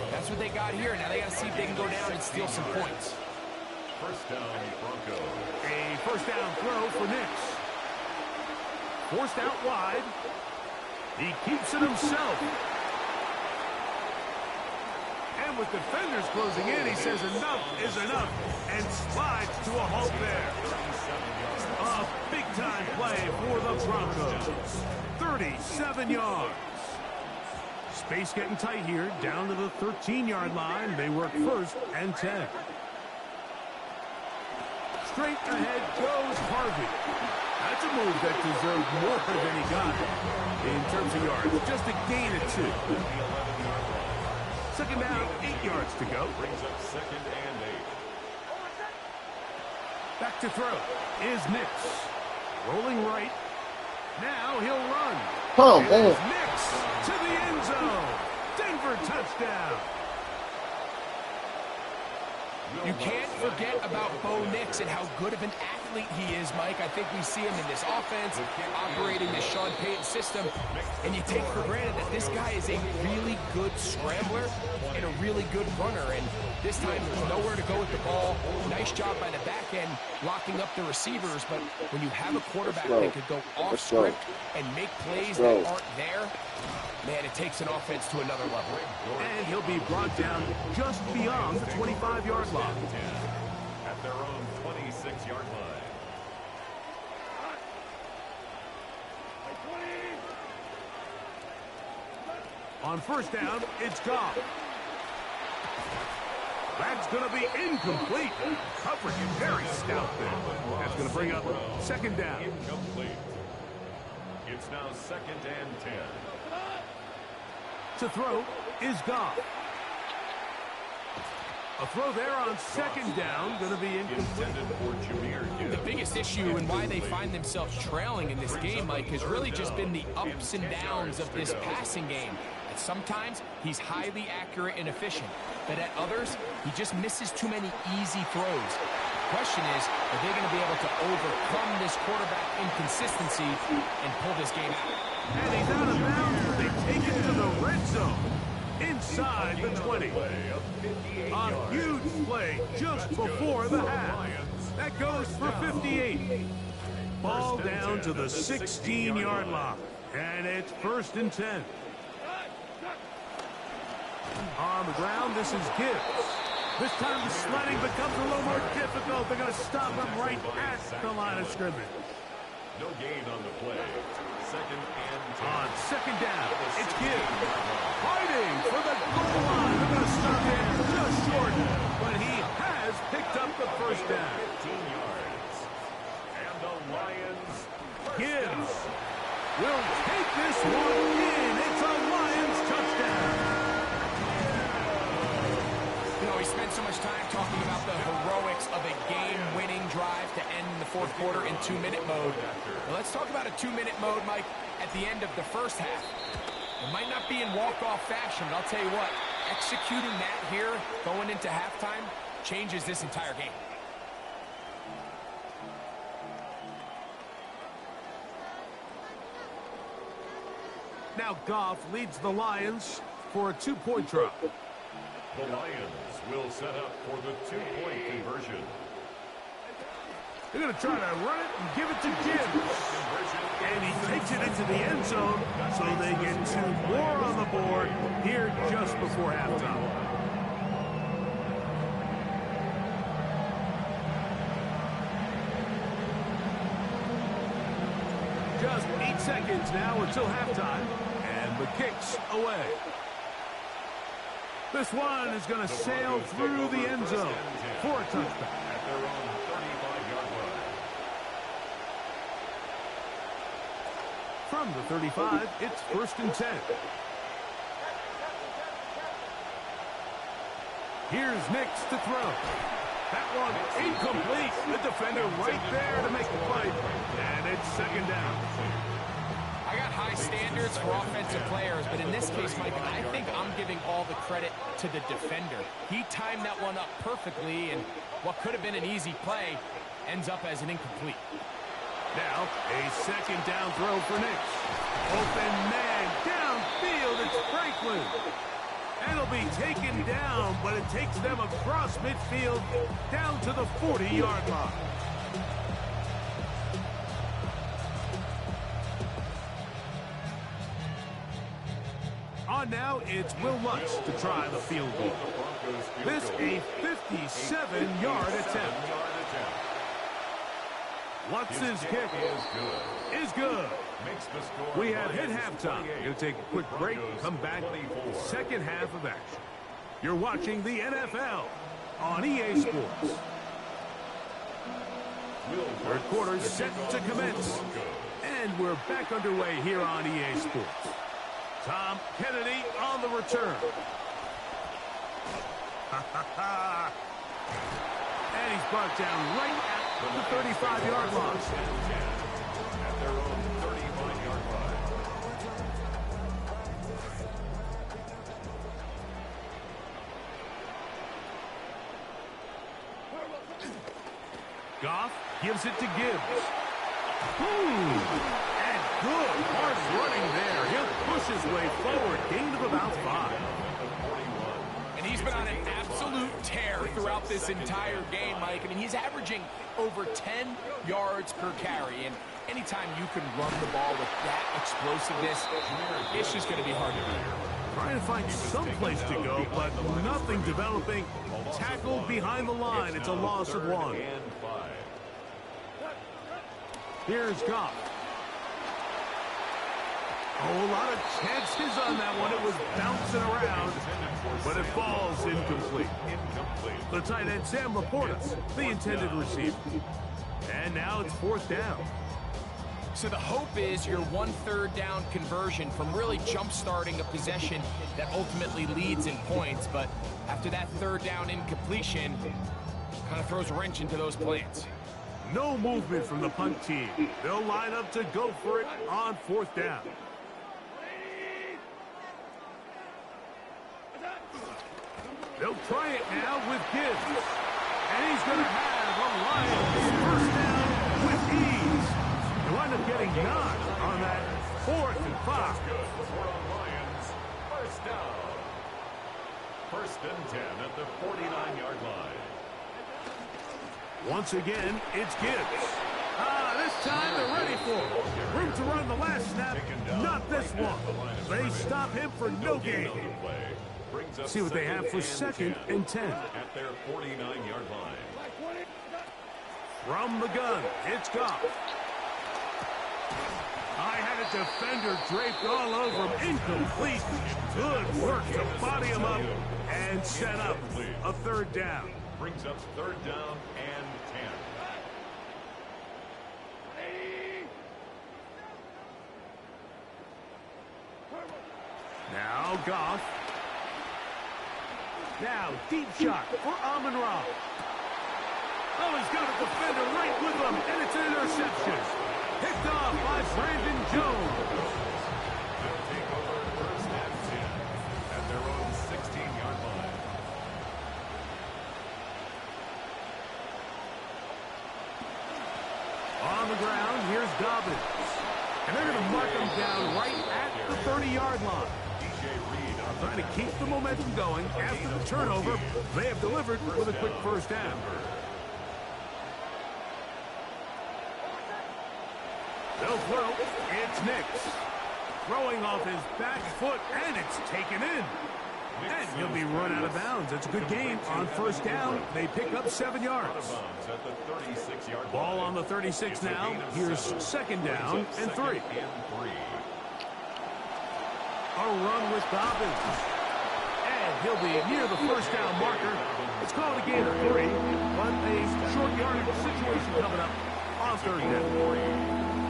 that's what they got here. Now they got to see if they can go down and steal some points. First down, Broncos. A first down throw for Nix. Forced out wide. He keeps it himself. And with defenders closing in, he says enough is enough and slides to a halt there. A big-time play for the Broncos. 37 yards. Space getting tight here, down to the 13-yard line. They work 1st and 10. Straight ahead goes Harvey. That's a move that deserved more than he got in terms of yards. Just a gain of 2. 2nd down, 8 yards to go. Brings up 2nd and 8. Back to throw is Nix. Rolling right. Now he'll run. Oh, man. Nix to the end zone. Denver touchdown. You can't forget about Bo Nix and how good of an athlete he is, Mike. I think we see him in this offense, operating this Sean Payton system, and you take for granted that this guy is a really good scrambler and a really good runner, and this time there's nowhere to go with the ball. Nice job by the back end blocking up the receivers, but when you have a quarterback that could go off script and make plays that aren't there, man, it takes an offense to another level. And he'll be brought down just beyond the 25-yard line. At their own 26-yard line. On first down, it's Goff. That's going to be incomplete. Coverage very stout there. That's going to bring up 2nd down. Incomplete. It's now 2nd and 10. To throw is Goff. A throw there on 2nd down, going to be incomplete. Intended for Jahmyr Gibbs. The biggest issue and why they find themselves trailing in this game, Mike, has really just been the ups and downs of this passing game. And sometimes he's highly accurate and efficient, but at others, he just misses too many easy throws. The question is, are they going to be able to overcome this quarterback inconsistency and pull this game out? And he's out of bounds, but they take it to the red zone. Inside the 20. A huge play just before the half. That goes for 58. Ball down to the 16-yard line. And it's 1st and 10. On the ground, this is Gibbs. This time the sledding becomes a little more difficult. They're going to stop him right at the line of scrimmage. No gain on the play. Second and 10. On second down, it's Gibbs. Fighting for the goal line. They're going to stop him just short. But he has picked up the first down. 15 yards. And the Lions. Gibbs will take this one in. It's a Lions touchdown. You know, we spent so much time talking about the heroics of a game-winning drive to end the fourth quarter in 2-minute mode. Well, let's talk about a 2-minute mode, Mike, at the end of the first half. It might not be in walk-off fashion, but I'll tell you what, executing that here, going into halftime, changes this entire game. Now Goff leads the Lions for a 2-point drop. The Lions will set up for the 2-point conversion. They're going to try to run it and give it to Gibbs. And he takes it into the end zone, so they get 2 more on the board here just before halftime. Just 8 seconds now until halftime, and the kick's away. This one is going to sail through the end zone for a touchdown. At their own 35-yard line. From the 35, it's 1st and 10. Here's Nix to throw. That one incomplete. The defender right there to make the play. And it's 2nd down. I got high standards for offensive players, but in this case, Mike, I think I'm giving all the credit to the defender. He timed that one up perfectly, and what could have been an easy play ends up as an incomplete. Now, a 2nd down throw for Nix. Open man downfield. It's Franklin. And it'll be taken down, but it takes them across midfield down to the 40-yard line. On now, it's Will Lutz to try the field goal. This a 57-yard attempt. Lutz's kick is good. We have hit halftime. Going to take a quick break, come back, second half of action. You're watching the NFL on EA Sports. Third quarter set to commence. And we're back underway here on EA Sports. Tom Kennedy on the return. And he's brought down right at the 35-yard line. At their own 35-yard line. Goff gives it to Gibbs. Boom! And good hard running there. He'll push his way forward. Gain of about 5. And he's been on an absolute tear throughout this entire game, Mike. I mean, he's averaging over 10 yards per carry. And anytime you can run the ball with that explosiveness, it's just going to be hard to do. Trying to find some place to go, but nothing developing. Tackled behind the line. It's a loss of 1. Here's Goff. Oh, a lot of chances on that one. It was bouncing around, but it falls incomplete. The tight end, Sam Laporta, the intended receiver. And now it's 4th down. So the hope is your 1 3rd down conversion from really jump-starting a possession that ultimately leads in points. But after that 3rd down incompletion, kind of throws a wrench into those plans. No movement from the punt team. They'll line up to go for it on 4th down. They'll try it now with Gibbs. And he's going to have a Lions 1st down with ease. They wind up getting 9 on that 4th and 5. Lions, 1st down. 1st and 10 at the 49-yard line. Once again, it's Gibbs. This time they're ready for it. Room to run the last snap, not this one. They stop him for no gain. Brings up See what they have for second and 10. at their 49-yard line. From the gun, it's Goff. I had a defender draped all over him. Incomplete. Good work to body him up and set up a third down. Brings up third down and 10. Now Goff. Now deep shot for Amon-Ra. Oh, he's got a defender right with him, and it's an interception. Picked off by Brandon Jones. They'll take over first and 10 at their own 16-yard line. On the ground, here's Dobbins. And they're going to mark him down right at the 30-yard line. Trying to keep the momentum going after the turnover. They have delivered with a quick first down. They'll throw. It's Nix. Throwing off his back foot, and it's taken in. And he'll be run out of bounds. It's a good game on first down. They pick up 7 yards. Ball on the 36 now. Here's second down and 3. A run with Dobbins. And he'll be near the first down marker. It's called a gain of 3, but a short yardage situation coming up on third down.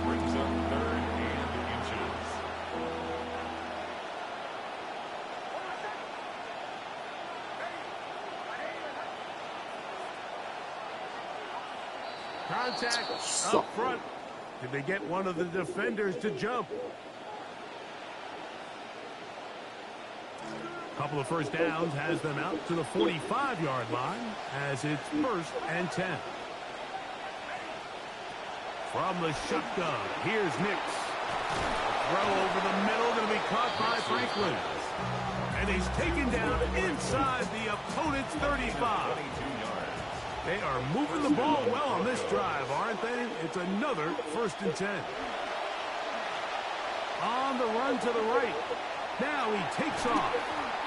Brings up third and inches. Contact up front. Did they get one of the defenders to jump? Couple of first downs has them out to the 45-yard line as it's first and 10. From the shotgun, here's Nix. Throw over the middle, going to be caught by Franklin. And he's taken down inside the opponent's 35. They are moving the ball well on this drive, aren't they? It's another first and 10. On the run to the right. Now he takes off.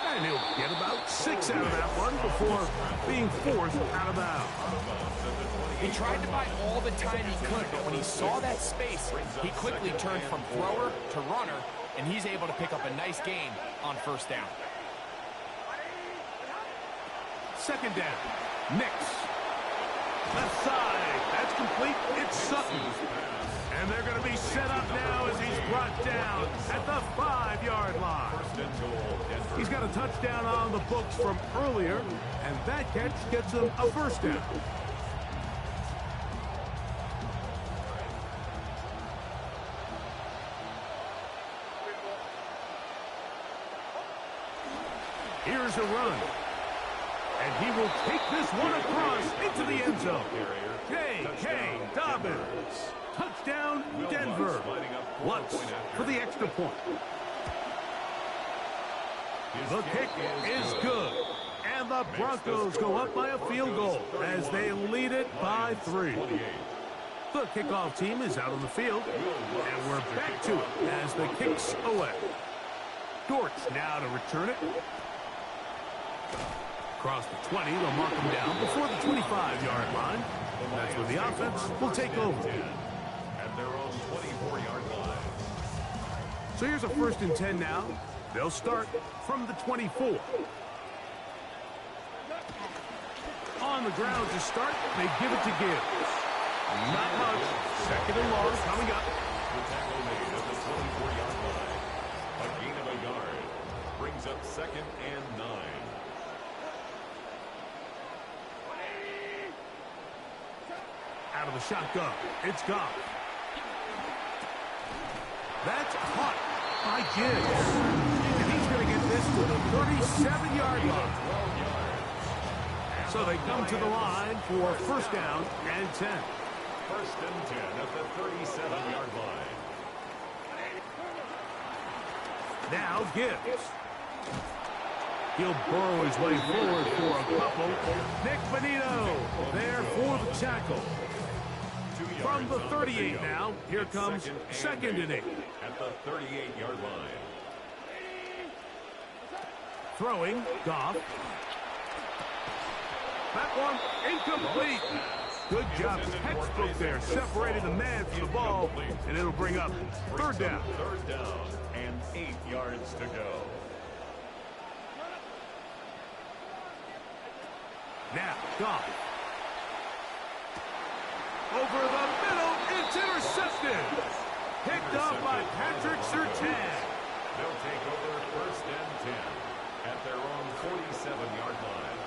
And he'll get about 6 out of that one before being forced out of bounds. He tried to buy all the time he could, but when he saw that space, he quickly turned from thrower to runner, and he's able to pick up a nice gain on first down. Second down. Nix. Left side. That's complete. It's Sutton. And they're going to be set up now as he's brought down at the 5-yard line. He's got a touchdown on the books from earlier, and that catch gets him a first down. Here's a run. And he will take this one across into the end zone. J.K. Dobbins. Touchdown, Denver. Lutz for the extra point. The kick is good. And the Broncos go up by a field goal as they lead it by 3. The kickoff team is out on the field. And we're back to it as the kick's away. Dortch now to return it. Across the 20, they'll mark him down before the 25-yard line. That's where the offense will take over. At their own 24-yard line. So here's a first and 10 now. They'll start from the 24. On the ground to start, they give it to Gibbs. Not much. Second and long coming up. The tackle made at the 24-yard line. A gain of a yard. Brings up second and 9. Out of the shotgun, it's Goff. That's caught by Gibbs. And he's going to get this to the 37-yard line. So they come to the line for first down and 10. First and 10 at the 37-yard line. Now Gibbs. He'll burrow his way forward for a couple. Nick Bonito there for the tackle. From the 38 now, here comes second and 8. At the 38-yard line. Throwing, Goff. That one incomplete. Good job, textbook there, separating the man from the ball, and it'll bring up third down. Third down and 8 yards to go. Now, Goff. Over the middle, it's intercepted. Picked up by Patrick Surtain. They'll take over first and 10 at their own 47-yard line.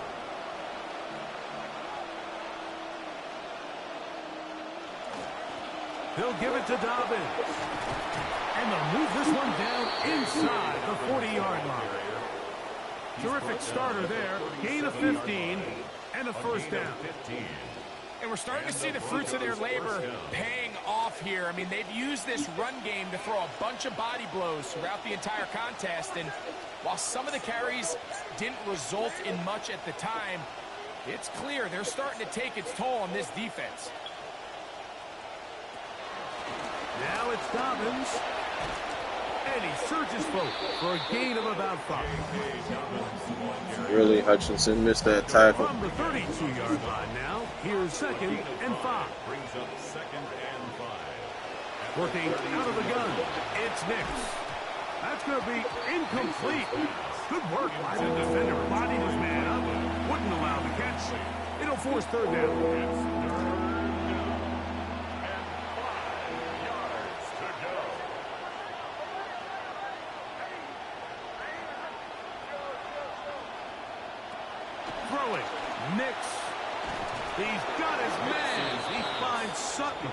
They'll give it to Dobbins. And they'll move this one down inside the 40-yard line. Terrific starter there. Gain of 15 and a first down. And we're starting to see the fruits of their labor paying off here. I mean, they've used this run game to throw a bunch of body blows throughout the entire contest. And while some of the carries didn't result in much at the time, it's clear they're starting to take its toll on this defense. Now it's Dobbins. And he surges forward for a gain of about 5. Really, Hutchinson missed that tackle. From the 32-yard line now, here's 2nd and 5. Brings up 2nd and 5. Working out of the gun, it's Nix. That's going to be incomplete. Good work by the defender, bodied his man up, wouldn't allow the catch. It'll force third down. Throwing, Nix. He's got his man. He finds Sutton.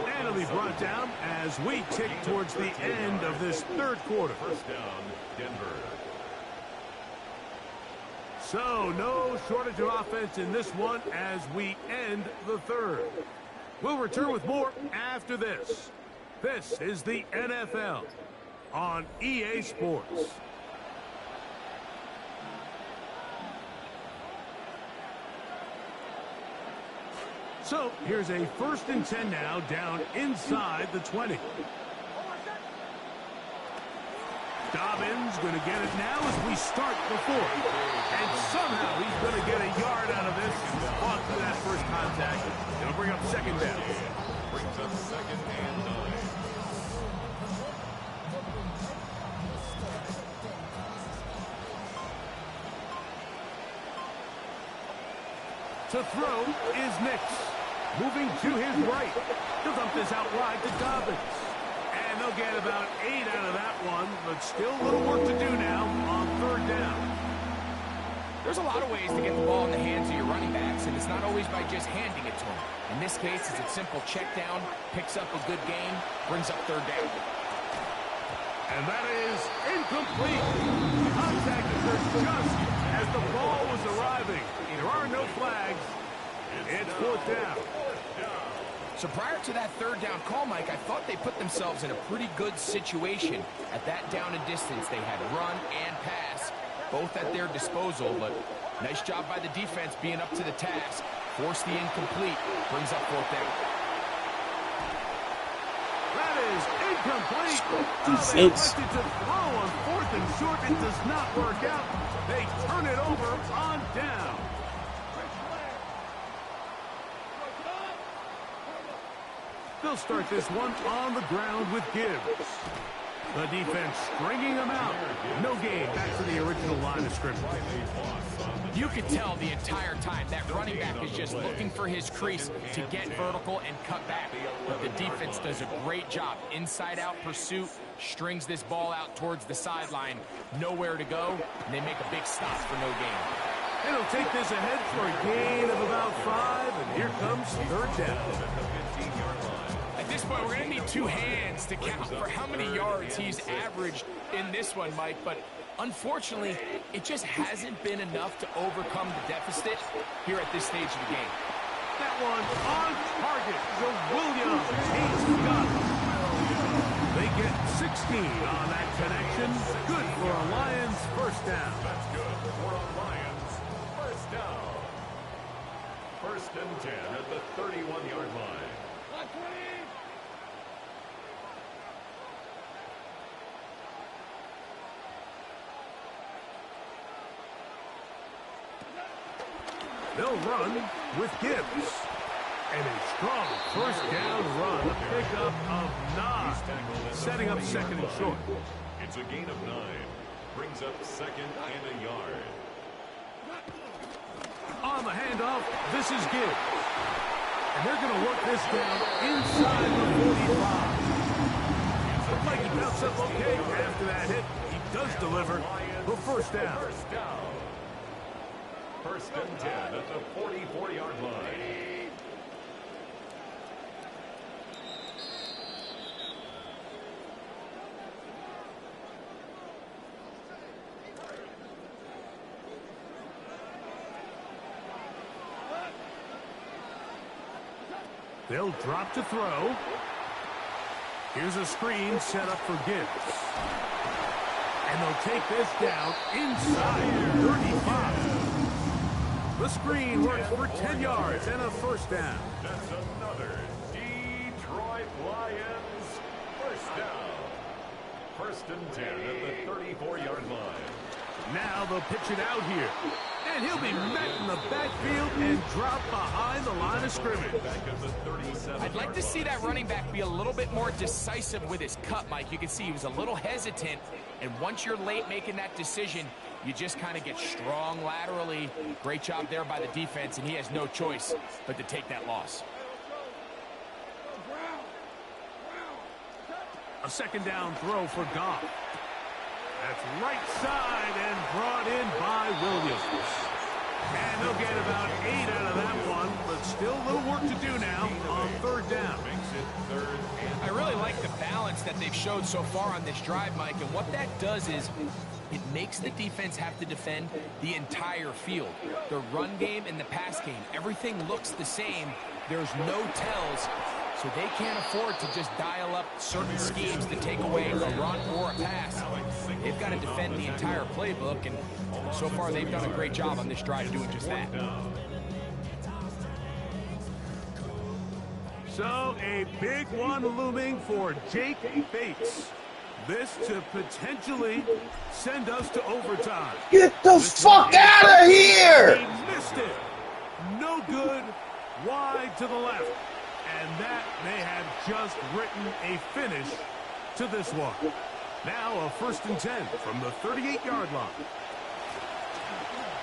And he'll be brought down as we tick towards the end of this third quarter. First down, Denver. So, no shortage of offense in this one as we end the third. We'll return with more after this. This is the NFL on EA Sports. So, here's a 1st and 10 now, down inside the 20. Dobbins going to get it now as we start the fourth. And somehow he's going to get a yard out of this. Fought through that first contact. It'll bring up 2nd down. Brings up 2nd and 9. To throw is Nix. Moving to his right. He'll dump this out wide to Dobbins. And they'll get about 8 out of that one, but still a little work to do now on third down. There's a lot of ways to get the ball in the hands of your running backs, and it's not always by just handing it to them. In this case, it's a simple check down, picks up a good gain, brings up third down. And that is incomplete. Contact occurred just as the ball was arriving. There are no flags. It's fourth down. So prior to that third down call, Mike, I thought they put themselves in a pretty good situation. At that down and distance, they had run and pass, both at their disposal. But nice job by the defense being up to the task. Force the incomplete. Brings up fourth down. That is incomplete. Defense. They elected to throw on 4th and short. It does not work out. They turn it over on down. They'll start this one on the ground with Gibbs. The defense stringing them out. No gain back to the original line of scrimmage. You could tell the entire time that running back is just looking for his crease to get vertical and cut back. But the defense does a great job. Inside-out pursuit, strings this ball out towards the sideline. Nowhere to go, and they make a big stop for no gain. And he'll take this ahead for a gain of about 5, and here comes third down. At this point, we're going to need 2 hands to count for how many yards he's averaged in this one, Mike. But unfortunately, it just hasn't been enough to overcome the deficit here at this stage of the game. That one on target for Williams. He's got it. They get 16 on that connection. Good for a Lions first down. That's good for a Lions first down. 1st and 10 at the 31-yard line. They'll run with Gibbs. And a strong first down run, a pickup of 9, setting up second and short. It's a gain of 9. Brings up second and a yard. On the handoff, this is Gibbs. And they're going to work this down inside the 45. Looks like he bounced up okay after that hit. He does deliver the first down. First and 10 at the 44-yard line. They'll drop to throw. Here's a screen set up for Gibbs. And they'll take this down inside 35. The screen works for 10 yards and a first down. That's another Detroit Lions first down. First and 10 at the 34-yard line. Now they'll pitch it out here. And he'll be met in the backfield and drop behind the line of scrimmage. I'd like to see that running back be a little bit more decisive with his cut, Mike. You can see he was a little hesitant, and once you're late making that decision, you just kind of get strong laterally. Great job there by the defense, and he has no choice but to take that loss. A second down throw for Goff. That's right side and brought in by Williams. And they'll get about 8 out of that one, but still a little work to do now on third down. I really like the balance that they've showed so far on this drive, Mike, and what that does is it makes the defense have to defend the entire field. The run game and the pass game, everything looks the same. There's no tells, so they can't afford to just dial up certain schemes to take away a run or a pass. They've got to defend the entire playbook, and so far they've done a great job on this drive doing just that. So a big one looming for Jake Bates. This to potentially send us to overtime. Get the fuck out of here! He missed it. No good. Wide to the left. And that may have just written a finish to this one. Now a first and 10 from the 38-yard line.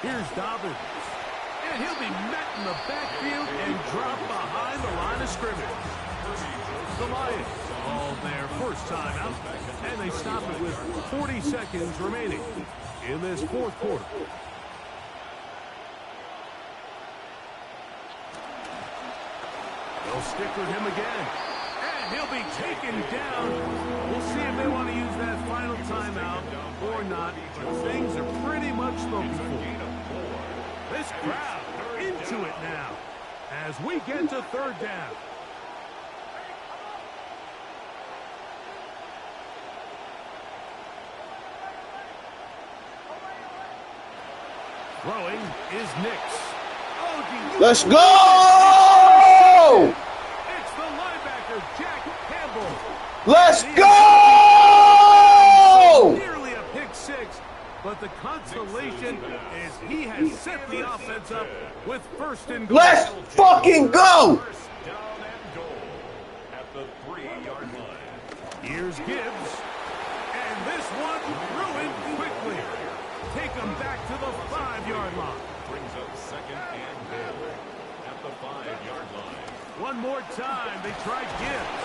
Here's Dobbins. And he'll be met in the backfield and dropped behind the line of scrimmage. The Lions call their first timeout, and they stop it with 40 seconds remaining in this fourth quarter. They'll stick with him again. And he'll be taken down. We'll see if they want to use that final timeout or not. But things are pretty much looking for. This crowd into it now as we get to third down. Throwing is Nix. Oh, let's go! It's the linebacker, Jack Campbell. Let's go! Nearly a pick six, but the consolation is he has set the offense up with first and goal. Let's fucking go! First down and goal at the 3-yard line. Here's Gibbs. And this one ruined quickly. Take him back to the 5-yard line. Brings up second and goal at the 5-yard line. One more time, they try Gibbs.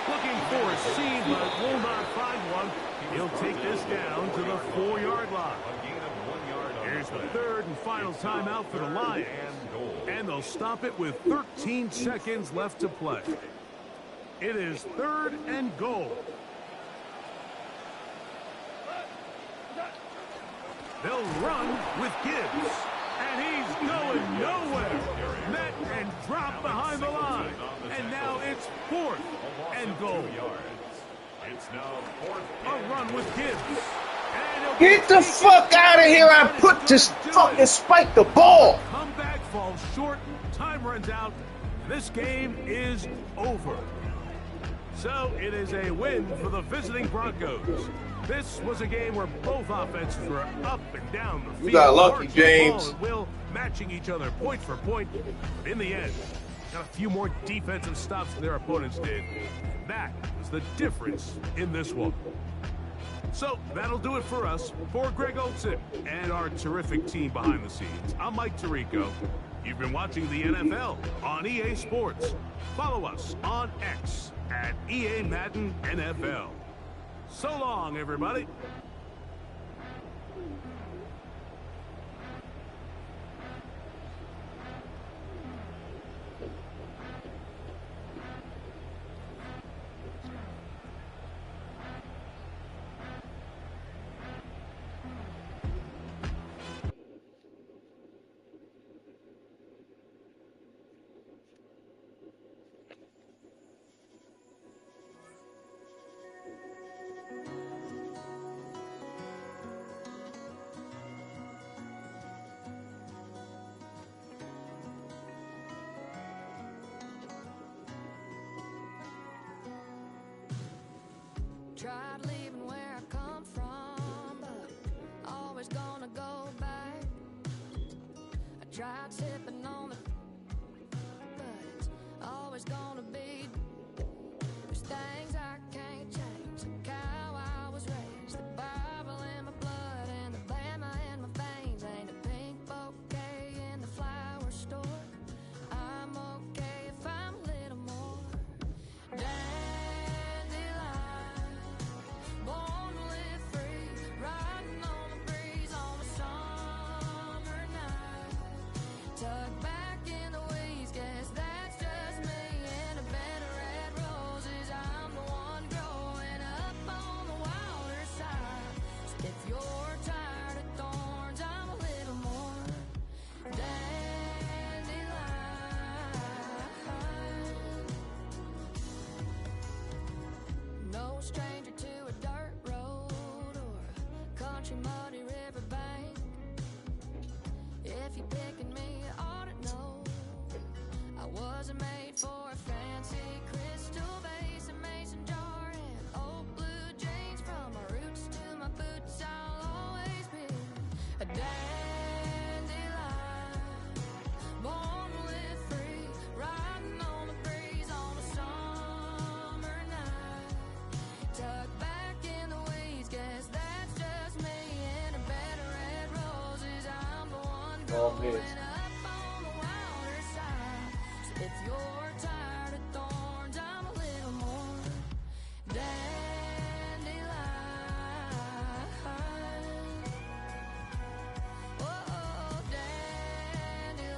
Looking for a seam, but will not find one. He'll take this down to the 4-yard line. A gain of 1 yard on Here's the play. third and final timeout for the Lions. And they'll stop it with 13 seconds left to play. It is third and goal. They'll run with Gibbs. And he's going nowhere. Met and dropped behind the line. And now it's fourth and goal. It's now fourth. A run with Gibbs. And he'll Get the fuck out of here! I put this fucking spike the ball! Comeback falls short. Time runs out. This game is over. So it is a win for the visiting Broncos. This was a game where both offenses were up and down the field. You got lucky, marching the ball James. at will, matching each other point for point. But in the end, got a few more defensive stops than their opponents did. That was the difference in this one. So that'll do it for us. For Greg Olson and our terrific team behind the scenes, I'm Mike Tirico. You've been watching the NFL on EA Sports. Follow us on X at EA Madden NFL. So long, everybody. Tried leaving where I come from, but always gonna go back. I tried sipping on the, but it's always gonna be. There's things I can't change, like how I was raised. The Bible in my blood and the Bama in my veins. Ain't a pink bouquet in the flower store. I'm okay if I'm a little more born to live free, riding on the breeze on a summer night. Tucked back in the weeds, guess that's just me. In a bed of red roses, I'm the one growing up on the wilder side. So if you're tired of thorns, I'm a little more dandelion. No stranger to a dirt road or a country muddy riverbank. If you're picking me, you ought to know I wasn't made for a fancy crystal vase, a mason jar, and old blue jeans. From my roots to my boots, I'll always be a dandelion. Born to live free, riding on the breeze on a summer night. Tucked back in the weeds, guess that's just me. In a bed of red roses, I'm the one growing up on the wilder side. So if you're tired of thorns, I'm a little more dandelion. Oh, dandelion.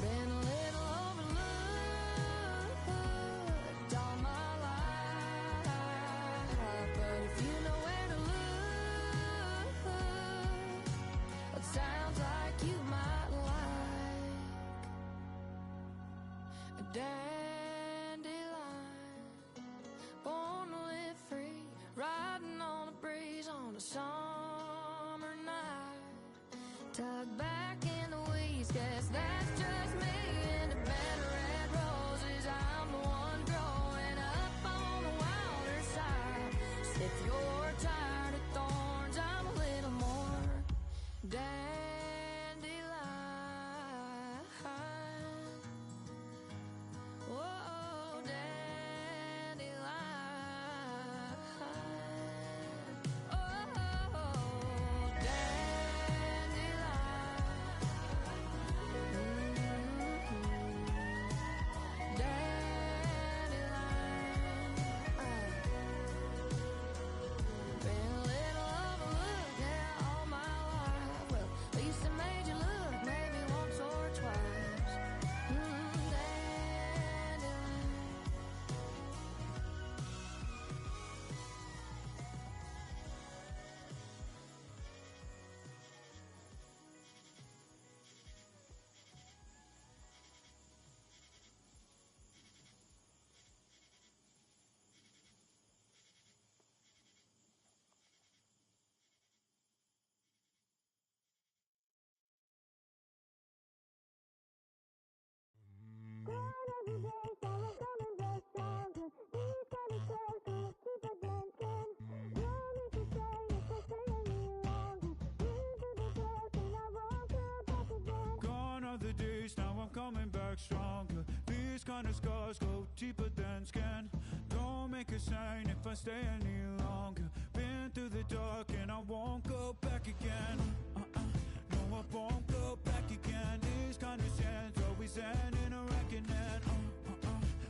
Been a little overlooked all my life, but if you know where to look, back stronger. These kind of scars go deeper than skin. Don't make a sign if I stay any longer. Been through the dark and I won't go back again. No, I won't go back again. These kind of sands always end in a reckoning.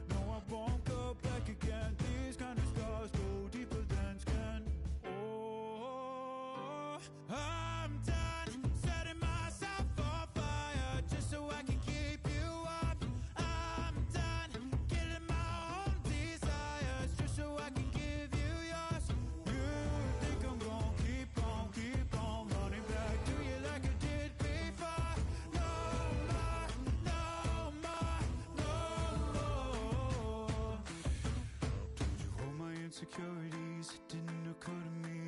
No, I won't go back again. These kind of scars go deeper than skin. Oh, I'm done setting myself on fire just so I can keep you up. I'm done killing my own desires just so I can give you yours. You think I'm gonna keep on running back to you like I did before? No more, no more, no more. Told you all my insecurities